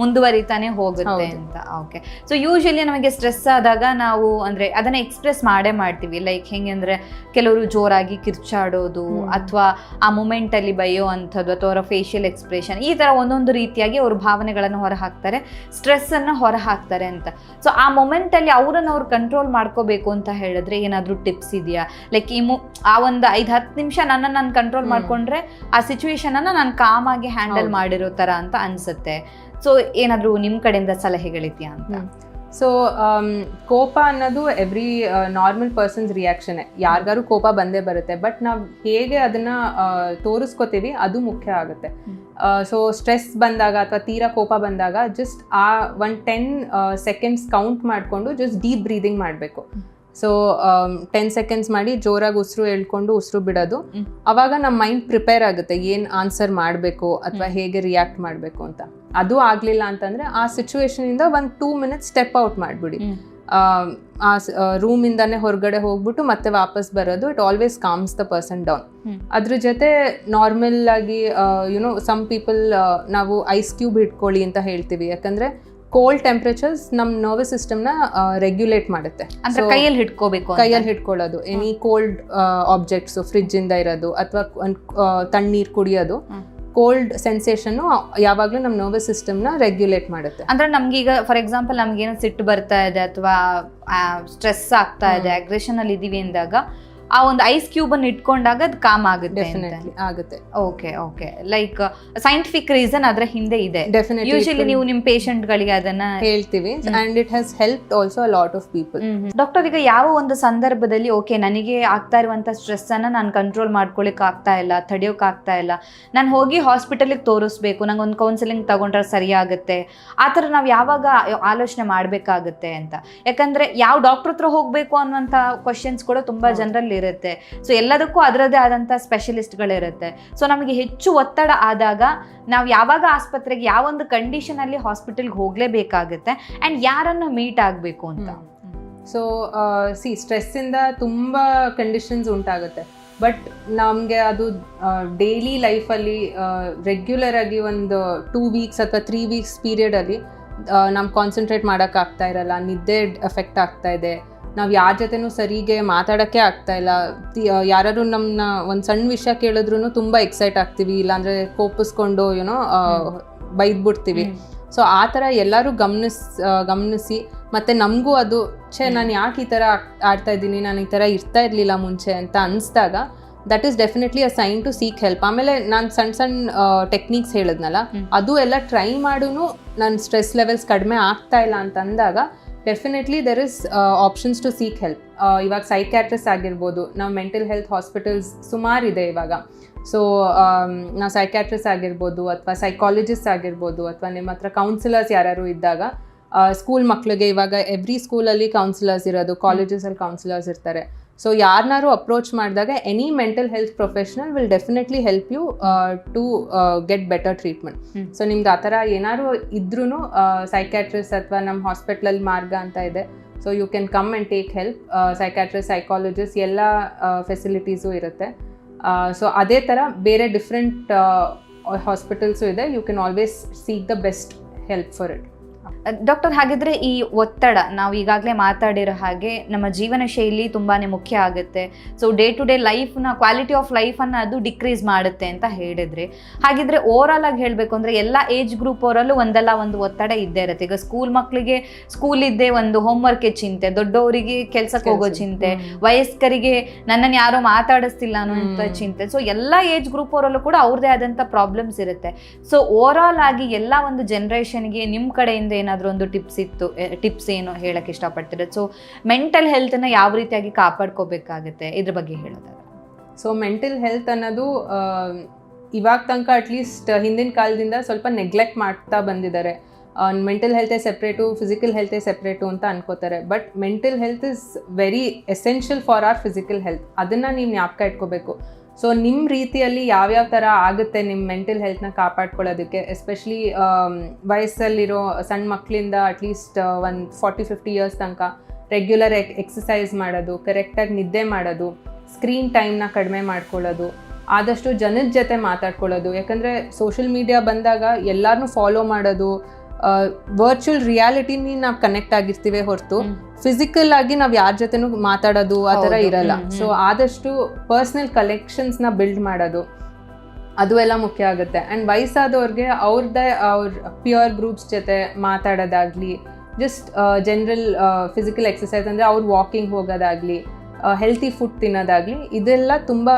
ಮುಂದುವರಿತಾನೆ ಹೋಗುತ್ತೆ ಅಂತ. ಓಕೆ, ಸೊ ಯೂಶಲಿ ನಮಗೆ ಸ್ಟ್ರೆಸ್ ಆದಾಗ ನಾವು ಅಂದ್ರೆ ಅದನ್ನ ಎಕ್ಸ್ಪ್ರೆಸ್ ಮಾಡೇ ಮಾಡ್ತೀವಿ. ಲೈಕ್ ಹೆಂಗೆ ಅಂದ್ರೆ ಕೆಲವರು ಜೋರಾಗಿ ಕಿರ್ಚಾಡೋದು, ಅಥವಾ ಆ ಮೂಮೆಂಟ್ ಅಲ್ಲಿ ಬೈಯೋ ಅಂಥದ್ದು, ಅಥವಾ ಅವರ ಫೇಶಿಯಲ್ ಎಕ್ಸ್ಪ್ರೆಷನ್, ಈ ತರ ಒಂದೊಂದು ರೀತಿಯಾಗಿ ಅವರು ಭಾವನೆಗಳನ್ನು ಹೊರ ಹಾಕ್ತಾರೆ, ಸ್ಟ್ರೆಸ್ ಅನ್ನ ಹೊರ ಹಾಕ್ತಾರೆ ಅಂತ. ಸೊ ಆ ಮೂಮೆಂಟ್ ಅಲ್ಲಿ ಅವ್ರನ್ನ ಅವ್ರು ಕಂಟ್ರೋಲ್ ಮಾಡ್ಕೋಬೇಕು ಅಂತ ಹೇಳಿದ್ರೆ ಏನಾದ್ರೂ ಟಿಪ್ಸ್ ಇದೆಯಾ? ಲೈಕ್ ಆ ಒಂದು 5-10 ನಿಮಿಷ ನಾನು ಕಂಟ್ರೋಲ್ ಮಾಡ್ಕೊಂಡ್ರೆ ಆ ಸಿಚುವೇಶನ್ ಅನ್ನ ನಾನು ಕಾಮ್ ಆಗಿ ಹ್ಯಾಂಡಲ್ ಮಾಡಿರೋ ತರ ಅಂತ ಅನ್ಸುತ್ತೆ. ಸೊ ಏನಾದ್ರೂ ನಿಮ್ ಕಡೆಯಿಂದ ಸಲಹೆಗಳಿದ್ಯಾ ಅಂತ? ಸೊ ಕೋಪ ಅನ್ನೋದು ಎವ್ರಿ ನಾರ್ಮಲ್ ಪರ್ಸನ್ಸ್ ರಿಯಾಕ್ಷನ್. ಯಾರಿಗಾರು ಕೋಪ ಬಂದೇ ಬರುತ್ತೆ, ಬಟ್ ನಾವು ಹೇಗೆ ಅದನ್ನ ತೋರಿಸ್ಕೋತೀವಿ ಅದು ಮುಖ್ಯ ಆಗುತ್ತೆ. ಸೊ ಸ್ಟ್ರೆಸ್ ಬಂದಾಗ ಅಥವಾ ತೀರಾ ಕೋಪ ಬಂದಾಗ ಜಸ್ಟ್ ಆ 10 seconds ಕೌಂಟ್ ಮಾಡಿಕೊಂಡು ಜಸ್ಟ್ ಡೀಪ್ ಬ್ರೀದಿಂಗ್ ಮಾಡಬೇಕು. ಸೊ 10 seconds ಮಾಡಿ ಜೋರಾಗಿ ಉಸಿರು ಎಳ್ಕೊಂಡು ಉಸಿರು ಬಿಡೋದು. ಅವಾಗ ನಮ್ಮ ಮೈಂಡ್ ಪ್ರಿಪೇರ್ ಆಗುತ್ತೆ ಏನು ಆನ್ಸರ್ ಮಾಡಬೇಕು ಅಥವಾ ಹೇಗೆ ರಿಯಾಕ್ಟ್ ಮಾಡಬೇಕು ಅಂತ. ಅದು ಆಗಲಿಲ್ಲ ಅಂತಂದರೆ ಆ ಸಿಚುವೇಶನಿಂದ 1-2 minutes ಸ್ಟೆಪ್ ಔಟ್ ಮಾಡಿಬಿಡಿ. ಆ ರೂಮಿಂದಾನೆ ಹೊರಗಡೆ ಹೋಗ್ಬಿಟ್ಟು ಮತ್ತೆ ವಾಪಸ್ ಬರೋದು. It always calms the person down. ಅದ್ರ ಜೊತೆ ನಾರ್ಮಲ್ ಆಗಿ ಯುನೋ ಸಮ್ ಪೀಪಲ್ ನಾವು ಐಸ್ ಕ್ಯೂಬ್ ಇಟ್ಕೊಳ್ಳಿ ಅಂತ ಹೇಳ್ತೀವಿ. ಯಾಕಂದರೆ ಕೋಲ್ಡ್ ಟೆಂಪ್ರೇಚರ್ಸ್ ನಮ್ಮ ನರ್ವಸ್ ಸಿಸ್ಟಮ್ನ ರೆಗ್ಯುಲೇಟ್ ಮಾಡುತ್ತೆ. ಅಂದ್ರೆ ಕೈಯಲ್ಲಿ ಹಿಡ್ಕೊಳ್ಳೋದು, ಎನಿ ಕೋಲ್ಡ್ ಆಬ್ಜೆಕ್ಟ್ಸ್, ಫ್ರಿಡ್ಜಿಂದ ಇರೋದು ಅಥವಾ ತಣ್ಣೀರು ಕುಡಿಯೋದು, ಕೋಲ್ಡ್ ಸೆನ್ಸೇಷನ್ ಯಾವಾಗಲೂ ನಮ್ಮ ನರ್ವಸ್ ಸಿಸ್ಟಮ್ನ ರೆಗ್ಯುಲೇಟ್ ಮಾಡುತ್ತೆ. ಅಂದ್ರೆ ನಮ್ಗೀಗ ಫಾರ್ ಎಕ್ಸಾಂಪಲ್ ನಮ್ಗೇನೋ ಸಿಟ್ಟು ಬರ್ತಾ ಇದೆ ಅಥವಾ ಸ್ಟ್ರೆಸ್ ಆಗ್ತಾ ಇದೆ, ಅಗ್ರೆಷನ್ ಅಲ್ಲಿ ಇದೀವಿ ಅಂದಾಗ ಆ ಒಂದು ಐಸ್ ಕ್ಯೂಬ್ ಅನ್ನು ಇಟ್ಕೊಂಡಾಗ ಅದು ಕಾಮ್ ಆಗುತ್ತೆ. ಆಗುತ್ತೆ. Okay okay, like scientific reason ಅದ್ರ ಹಿಂದೆ ಇದೆ. ಯೂಶಲಿ ನೀವು ನಿಮ್ ಪೇಷಂಟ್ ಗಳಿಗೆ ಅದನ್ನ ಹೇಳ್ತೀವಿ, and it has helped also a lot of people. Doctor, ಈಗ ಯಾವ ಒಂದು ಸಂದರ್ಭದಲ್ಲಿ ಓಕೆ ನನಗೆ ಆಗ್ತಾ ಇರುವಂತ ಸ್ಟ್ರೆಸ್ ಅನ್ನ ನಾನು ಕಂಟ್ರೋಲ್ ಮಾಡ್ಕೊಳಿಕ್ ಆಗ್ತಾ ಇಲ್ಲ, ತಡೆಯೋಕ್ ಆಗ್ತಾ ಇಲ್ಲ, ನಾನು ಹೋಗಿ ಹಾಸ್ಪಿಟಲ್ಗೆ ತೋರಿಸ್ಬೇಕು, ನಂಗೆ ಒಂದು ಕೌನ್ಸಿಲಿಂಗ್ ತಗೊಂಡ್ರೆ ಸರಿ ಆಗುತ್ತೆ, ಆ ಥರ ನಾವು ಯಾವಾಗ ಆಲೋಚನೆ ಮಾಡಬೇಕಾಗುತ್ತೆ ಅಂತ? ಯಾಕಂದ್ರೆ ಯಾವ ಡಾಕ್ಟರ್ ಹತ್ರ ಹೋಗ್ಬೇಕು ಅನ್ನುವಂಥ ಕ್ವಶನ್ಸ್ ಕೂಡ ತುಂಬಾ ಜನರಲ್ಲಿ ಇರುತ್ತೆ. ಸೊ ಎಲ್ಲದಕ್ಕೂ ಅದರದ್ದೇ ಆದಂಥ ಸ್ಪೆಷಲಿಸ್ಟ್ಗಳಿರುತ್ತೆ. ಸೊ ನಮಗೆ ಹೆಚ್ಚು ಒತ್ತಡ ಆದಾಗ ನಾವು ಯಾವಾಗ ಆಸ್ಪತ್ರೆಗೆ ಯಾವ ಒಂದು ಕಂಡೀಷನ್ ಅಲ್ಲಿ ಹಾಸ್ಪಿಟಲ್ಗೆ ಹೋಗ್ಲೇಬೇಕಾಗುತ್ತೆ ಅಂಡ್ ಯಾರನ್ನ ಮೀಟ್ ಆಗಬೇಕು ಅಂತ? ಸೊ ಸ್ಟ್ರೆಸ್ಸಿಂದ ತುಂಬ ಕಂಡೀಷನ್ಸ್ ಉಂಟಾಗುತ್ತೆ. ಬಟ್ ನಮಗೆ ಅದು ಡೈಲಿ ಲೈಫಲ್ಲಿ ರೆಗ್ಯುಲರ್ ಆಗಿ ಒಂದು 2 weeks ಅಥವಾ 3 weeks ಪೀರಿಯಡಲ್ಲಿ ನಾವು ಕಾನ್ಸಂಟ್ರೇಟ್ ಮಾಡೋಕ್ಕಾಗ್ತಾ ಇರಲ್ಲ, ನಿದ್ದೆ ಎಫೆಕ್ಟ್ ಆಗ್ತಾ ಇದೆ, ನಾವು ಯಾರ ಜೊತೆನೂ ಸರಿಗೆ ಮಾತಾಡೋಕ್ಕೆ ಆಗ್ತಾ ಇಲ್ಲ, ಯಾರು ನಮ್ಮನ್ನ ಒಂದು ಸಣ್ಣ ವಿಷಯ ಕೇಳಿದ್ರು ತುಂಬ ಎಕ್ಸೈಟ್ ಆಗ್ತೀವಿ, ಇಲ್ಲಾಂದರೆ ಕೋಪಿಸ್ಕೊಂಡು ಏನೋ ಬೈದ್ಬಿಡ್ತೀವಿ. ಸೊ ಆ ಥರ ಎಲ್ಲರೂ ಗಮನಿಸಿ ಮತ್ತು ನಮಗೂ ಅದು ನಾನು ಯಾಕೆ ಈ ಥರ ಆಡ್ತಾ ಇದ್ದೀನಿ, ನಾನು ಈ ಥರ ಇರ್ತಾ ಇರಲಿಲ್ಲ ಮುಂಚೆ ಅಂತ ಅನಿಸ್ದಾಗ that is definitely a sign to seek help. ಆಮೇಲೆ ನಾನು ಸಣ್ಣ ಟೆಕ್ನಿಕ್ಸ್ ಹೇಳಿದ್ನಲ್ಲ, ಅದು ಎಲ್ಲ ಟ್ರೈ ಮಾಡೂ ನನ್ನ ಸ್ಟ್ರೆಸ್ ಲೆವೆಲ್ಸ್ ಕಡಿಮೆ ಆಗ್ತಾ ಇಲ್ಲ ಅಂತ ಅಂದಾಗ definitely there is options to seek help. ಇವಾಗ ಸೈಕ್ಯಾಟ್ರಿಸ್ಟ್ ಆಗಿರ್ಬೋದು, ನಾವು ಮೆಂಟಲ್ ಹೆಲ್ತ್ ಹಾಸ್ಪಿಟಲ್ಸ್ ಸುಮಾರಿದೆ ಇವಾಗ. ಸೊ ನಾವು ಸೈಕ್ಯಾಟ್ರಿಸ್ಟ್ ಆಗಿರ್ಬೋದು ಅಥವಾ ಸೈಕಾಲಜಿಸ್ಟ್ ಆಗಿರ್ಬೋದು, ಅಥವಾ ನಿಮ್ಮ ಹತ್ರ ಕೌನ್ಸಿಲರ್ಸ್ ಯಾರು ಇದ್ದಾಗ, ಸ್ಕೂಲ್ ಮಕ್ಕಳಿಗೆ ಇವಾಗ ಎವ್ರಿ ಸ್ಕೂಲಲ್ಲಿ ಕೌನ್ಸಿಲರ್ಸ್ ಇರೋದು, ಕಾಲೇಜಸಲ್ಲಿ ಕೌನ್ಸಿಲರ್ಸ್ ಇರ್ತಾರೆ. ಸೊ ಯಾರನ್ನಾರು ಅಪ್ರೋಚ್ ಮಾಡಿದಾಗ any mental health professional will definitely help you to get better treatment. So ನಿಮ್ಗೆ ಆ ಥರ ಏನಾದ್ರು ಇದ್ರೂ ಸೈಕ್ಯಾಟ್ರಿಸ್ಟ್ ಅಥವಾ ನಮ್ಮ ಹಾಸ್ಪಿಟ್ಲಲ್ಲಿ ಮಾರ್ಗ ಅಂತ ಇದೆ. So you can come and take help. Psychiatrist, psychologist ಎಲ್ಲ ಫೆಸಿಲಿಟೀಸು ಇರುತ್ತೆ. ಸೊ ಅದೇ ಥರ ಬೇರೆ ಡಿಫ್ರೆಂಟ್ ಹಾಸ್ಪಿಟಲ್ಸು ಇದೆ. You can always seek the best help for it. Doctor, ಹಾಗಿದ್ರೆ ಈ ಒತ್ತಡ ನಾವು ಈಗಾಗಲೇ ಮಾತಾಡಿರೋ ಹಾಗೆ ನಮ್ಮ ಜೀವನ ಶೈಲಿ ತುಂಬಾ ಮುಖ್ಯ ಆಗುತ್ತೆ. ಸೊ ಡೇ ಟು ಡೇ ಲೈಫ್ನ ಕ್ವಾಲಿಟಿ ಆಫ್ ಲೈಫನ್ನು ಅದು ಡಿಕ್ರೀಸ್ ಮಾಡುತ್ತೆ ಅಂತ ಹೇಳಿದ್ರಿ. ಹಾಗಿದ್ರೆ ಓವರಾಲ್ ಆಗಿ ಹೇಳಬೇಕು ಅಂದರೆ ಎಲ್ಲ ಏಜ್ ಗ್ರೂಪ್ ಅವರಲ್ಲೂ ಒಂದಲ್ಲ ಒಂದು ಒತ್ತಡ ಇದ್ದೇ ಇರುತ್ತೆ. ಈಗ ಸ್ಕೂಲ್ ಮಕ್ಕಳಿಗೆ ಸ್ಕೂಲ್ ಇದ್ದೇ ಒಂದು ಹೋಮ್ವರ್ಕ್ಗೆ ಚಿಂತೆ, ದೊಡ್ಡವರಿಗೆ ಕೆಲ್ಸಕ್ಕೆ ಹೋಗೋ ಚಿಂತೆ, ವಯಸ್ಕರಿಗೆ ನನ್ನನ್ನು ಯಾರೋ ಮಾತಾಡಿಸ್ತಿಲ್ಲ ಅನ್ನೋಂಥ ಚಿಂತೆ. ಸೊ ಎಲ್ಲ ಏಜ್ ಗ್ರೂಪ್ ಅವರಲ್ಲೂ ಕೂಡ ಅವ್ರದ್ದೇ ಆದಂಥ ಪ್ರಾಬ್ಲಮ್ಸ್ ಇರುತ್ತೆ. ಸೊ ಓವರಾಲ್ ಆಗಿ ಎಲ್ಲ ಒಂದು ಜನ್ರೇಷನ್ಗೆ ನಿಮ್ಮ ಕಡೆಯಿಂದ ಏನಾದರೂ ಒಂದು ಟಿಪ್ಸ್ ಏನು ಹೇಳಕ್ಕೆ ಇಷ್ಟಪಡ್ತೀರ? ಸೊ ಮೆಂಟಲ್ ಹೆಲ್ತನ್ನ ಯಾವ ರೀತಿಯಾಗಿ ಕಾಪಾಡ್ಕೋಬೇಕಾಗುತ್ತೆ ಇದ್ರ ಬಗ್ಗೆ ಹೇಳೋದಾದ್ರೆ? ಸೊ ಮೆಂಟಲ್ ಹೆಲ್ತ್ ಅನ್ನೋದು ಇವಾಗ ತನಕ ಅಟ್ಲೀಸ್ಟ್ ಹಿಂದಿನ ಕಾಲದಿಂದ ಸ್ವಲ್ಪ ನೆಗ್ಲೆಕ್ಟ್ ಮಾಡ್ತಾ ಬಂದಿದ್ದಾರೆ. ಮೆಂಟಲ್ ಹೆಲ್ತೇ ಸೆಪ್ರೇಟು, ಫಿಸಿಕಲ್ ಹೆಲ್ತೇ ಸೆಪ್ರೇಟು ಅಂತ ಅನ್ಕೋತಾರೆ. But mental health is very essential for our physical health. ಅದನ್ನು ನೀವು ಜ್ಞಾಪಕ ಇಟ್ಕೋಬೇಕು. ಸೊ ನಿಮ್ಮ ರೀತಿಯಲ್ಲಿ ಯಾವ್ಯಾವ ಥರ ಆಗುತ್ತೆ ನಿಮ್ಮ ಮೆಂಟಲ್ ಹೆಲ್ತ್ನ ಕಾಪಾಡ್ಕೊಳ್ಳೋದಕ್ಕೆ, ಎಸ್ಪೆಷಲಿ ವಯಸ್ಸಲ್ಲಿರೋ ಸಣ್ಣ ಮಕ್ಕಳಿಂದ ಅಟ್ಲೀಸ್ಟ್ ಒಂದು 40-50 ಇಯರ್ಸ್ ತನಕ ರೆಗ್ಯುಲರ್ ಎಕ್ಸಸೈಸ್ ಮಾಡೋದು, ಕರೆಕ್ಟಾಗಿ ನಿದ್ದೆ ಮಾಡೋದು, ಸ್ಕ್ರೀನ್ ಟೈಮ್ನ ಕಡಿಮೆ ಮಾಡ್ಕೊಳ್ಳೋದು, ಆದಷ್ಟು ಜನದ ಜೊತೆ ಮಾತಾಡ್ಕೊಳ್ಳೋದು. ಯಾಕಂದರೆ ಸೋಷಿಯಲ್ ಮೀಡಿಯಾ ಬಂದಾಗ ಎಲ್ಲರನ್ನೂ ಫಾಲೋ ಮಾಡೋದು, ವರ್ಚುವಲ್ ರಿಯಾಲಿಟಿನಿ ನಾವು ಕನೆಕ್ಟ್ ಆಗಿರ್ತೀವಿ ಹೊರತು ಫಿಸಿಕಲ್ ಆಗಿ ನಾವು ಯಾರ ಜೊತೆನೂ ಮಾತಾಡೋದು ಆ ಥರ ಇರಲ್ಲ. ಸೊ ಆದಷ್ಟು ಪರ್ಸ್ನಲ್ ಕಲೆಕ್ಷನ್ಸ್ನ ಬಿಲ್ಡ್ ಮಾಡೋದು ಅದು ಎಲ್ಲ ಮುಖ್ಯ ಆಗುತ್ತೆ. ಆ್ಯಂಡ್ ವಯಸ್ಸಾದವ್ರಿಗೆ ಅವ್ರ ಪ್ಯೂರ್ ಗ್ರೂಪ್ಸ್ ಜೊತೆ ಮಾತಾಡೋದಾಗಲಿ, ಜಸ್ಟ್ ಜನರಲ್ ಫಿಸಿಕಲ್ ಎಕ್ಸಸೈಸ್ ಅಂದರೆ ಅವ್ರು ವಾಕಿಂಗ್ ಹೋಗೋದಾಗಲಿ, ಹೆಲ್ತಿ ಫುಡ್ ತಿನ್ನೋದಾಗಲಿ, ಇದೆಲ್ಲ ತುಂಬ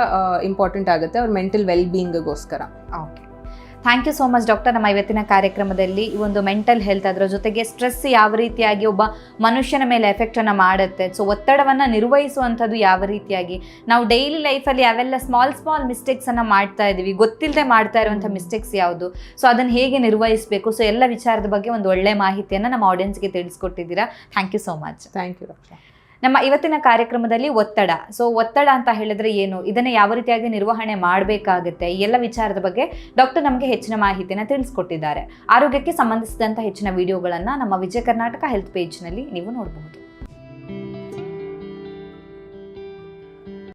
ಇಂಪಾರ್ಟೆಂಟ್ ಆಗುತ್ತೆ ಅವ್ರ ಮೆಂಟಲ್ ವೆಲ್ಬೀಯಿಂಗಿಗೋಸ್ಕರ. Okay, thank you so much doctor. ನಮ್ಮ ಇವತ್ತಿನ ಕಾರ್ಯಕ್ರಮದಲ್ಲಿ ಈ ಒಂದು ಮೆಂಟಲ್ ಹೆಲ್ತ್, ಅದರ ಜೊತೆಗೆ ಸ್ಟ್ರೆಸ್ ಯಾವ ರೀತಿಯಾಗಿ ಒಬ್ಬ ಮನುಷ್ಯನ ಮೇಲೆ ಎಫೆಕ್ಟನ್ನು ಮಾಡುತ್ತೆ, ಸೊ ಒತ್ತಡವನ್ನು ನಿರ್ವಹಿಸುವಂಥದ್ದು ಯಾವ ರೀತಿಯಾಗಿ, ನಾವು ಡೈಲಿ ಲೈಫಲ್ಲಿ ಯಾವೆಲ್ಲ ಸ್ಮಾಲ್ ಮಿಸ್ಟೇಕ್ಸನ್ನು ಮಾಡ್ತಾ ಇದ್ದೀವಿ, ಗೊತ್ತಿಲ್ಲದೆ ಮಾಡ್ತಾ ಇರುವಂಥ ಮಿಸ್ಟೇಕ್ಸ್ ಯಾವುದು, ಸೊ ಅದನ್ನು ಹೇಗೆ ನಿರ್ವಹಿಸಬೇಕು, ಸೊ ಎಲ್ಲ ವಿಚಾರದ ಬಗ್ಗೆ ಒಂದು ಒಳ್ಳೆಯ ಮಾಹಿತಿಯನ್ನು ನಮ್ಮ ಆಡಿಯನ್ಸ್ಗೆ ತಿಳಿಸ್ಕೊಟ್ಟಿದ್ದೀರಾ. Thank you so much. Thank you doctor. ನಮ್ಮ ಇವತ್ತಿನ ಕಾರ್ಯಕ್ರಮದಲ್ಲಿ ಒತ್ತಡ ಅಂತ ಹೇಳಿದ್ರೆ ಏನು, ಇದನ್ನು ಯಾವ ರೀತಿಯಾಗಿ ನಿರ್ವಹಣೆ ಮಾಡಬೇಕಾಗುತ್ತೆ, ಈ ಎಲ್ಲ ವಿಚಾರದ ಬಗ್ಗೆ ಡಾಕ್ಟರ್ ನಮಗೆ ಹೆಚ್ಚಿನ ಮಾಹಿತಿಯನ್ನು ತಿಳಿಸ್ಕೊಟ್ಟಿದ್ದಾರೆ. ಆರೋಗ್ಯಕ್ಕೆ ಸಂಬಂಧಿಸಿದಂಥ ಹೆಚ್ಚಿನ ವಿಡಿಯೋಗಳನ್ನು ನಮ್ಮ ವಿಜಯ ಕರ್ನಾಟಕ ಹೆಲ್ತ್ ಪೇಜ್ನಲ್ಲಿ ನೀವು ನೋಡಬಹುದು.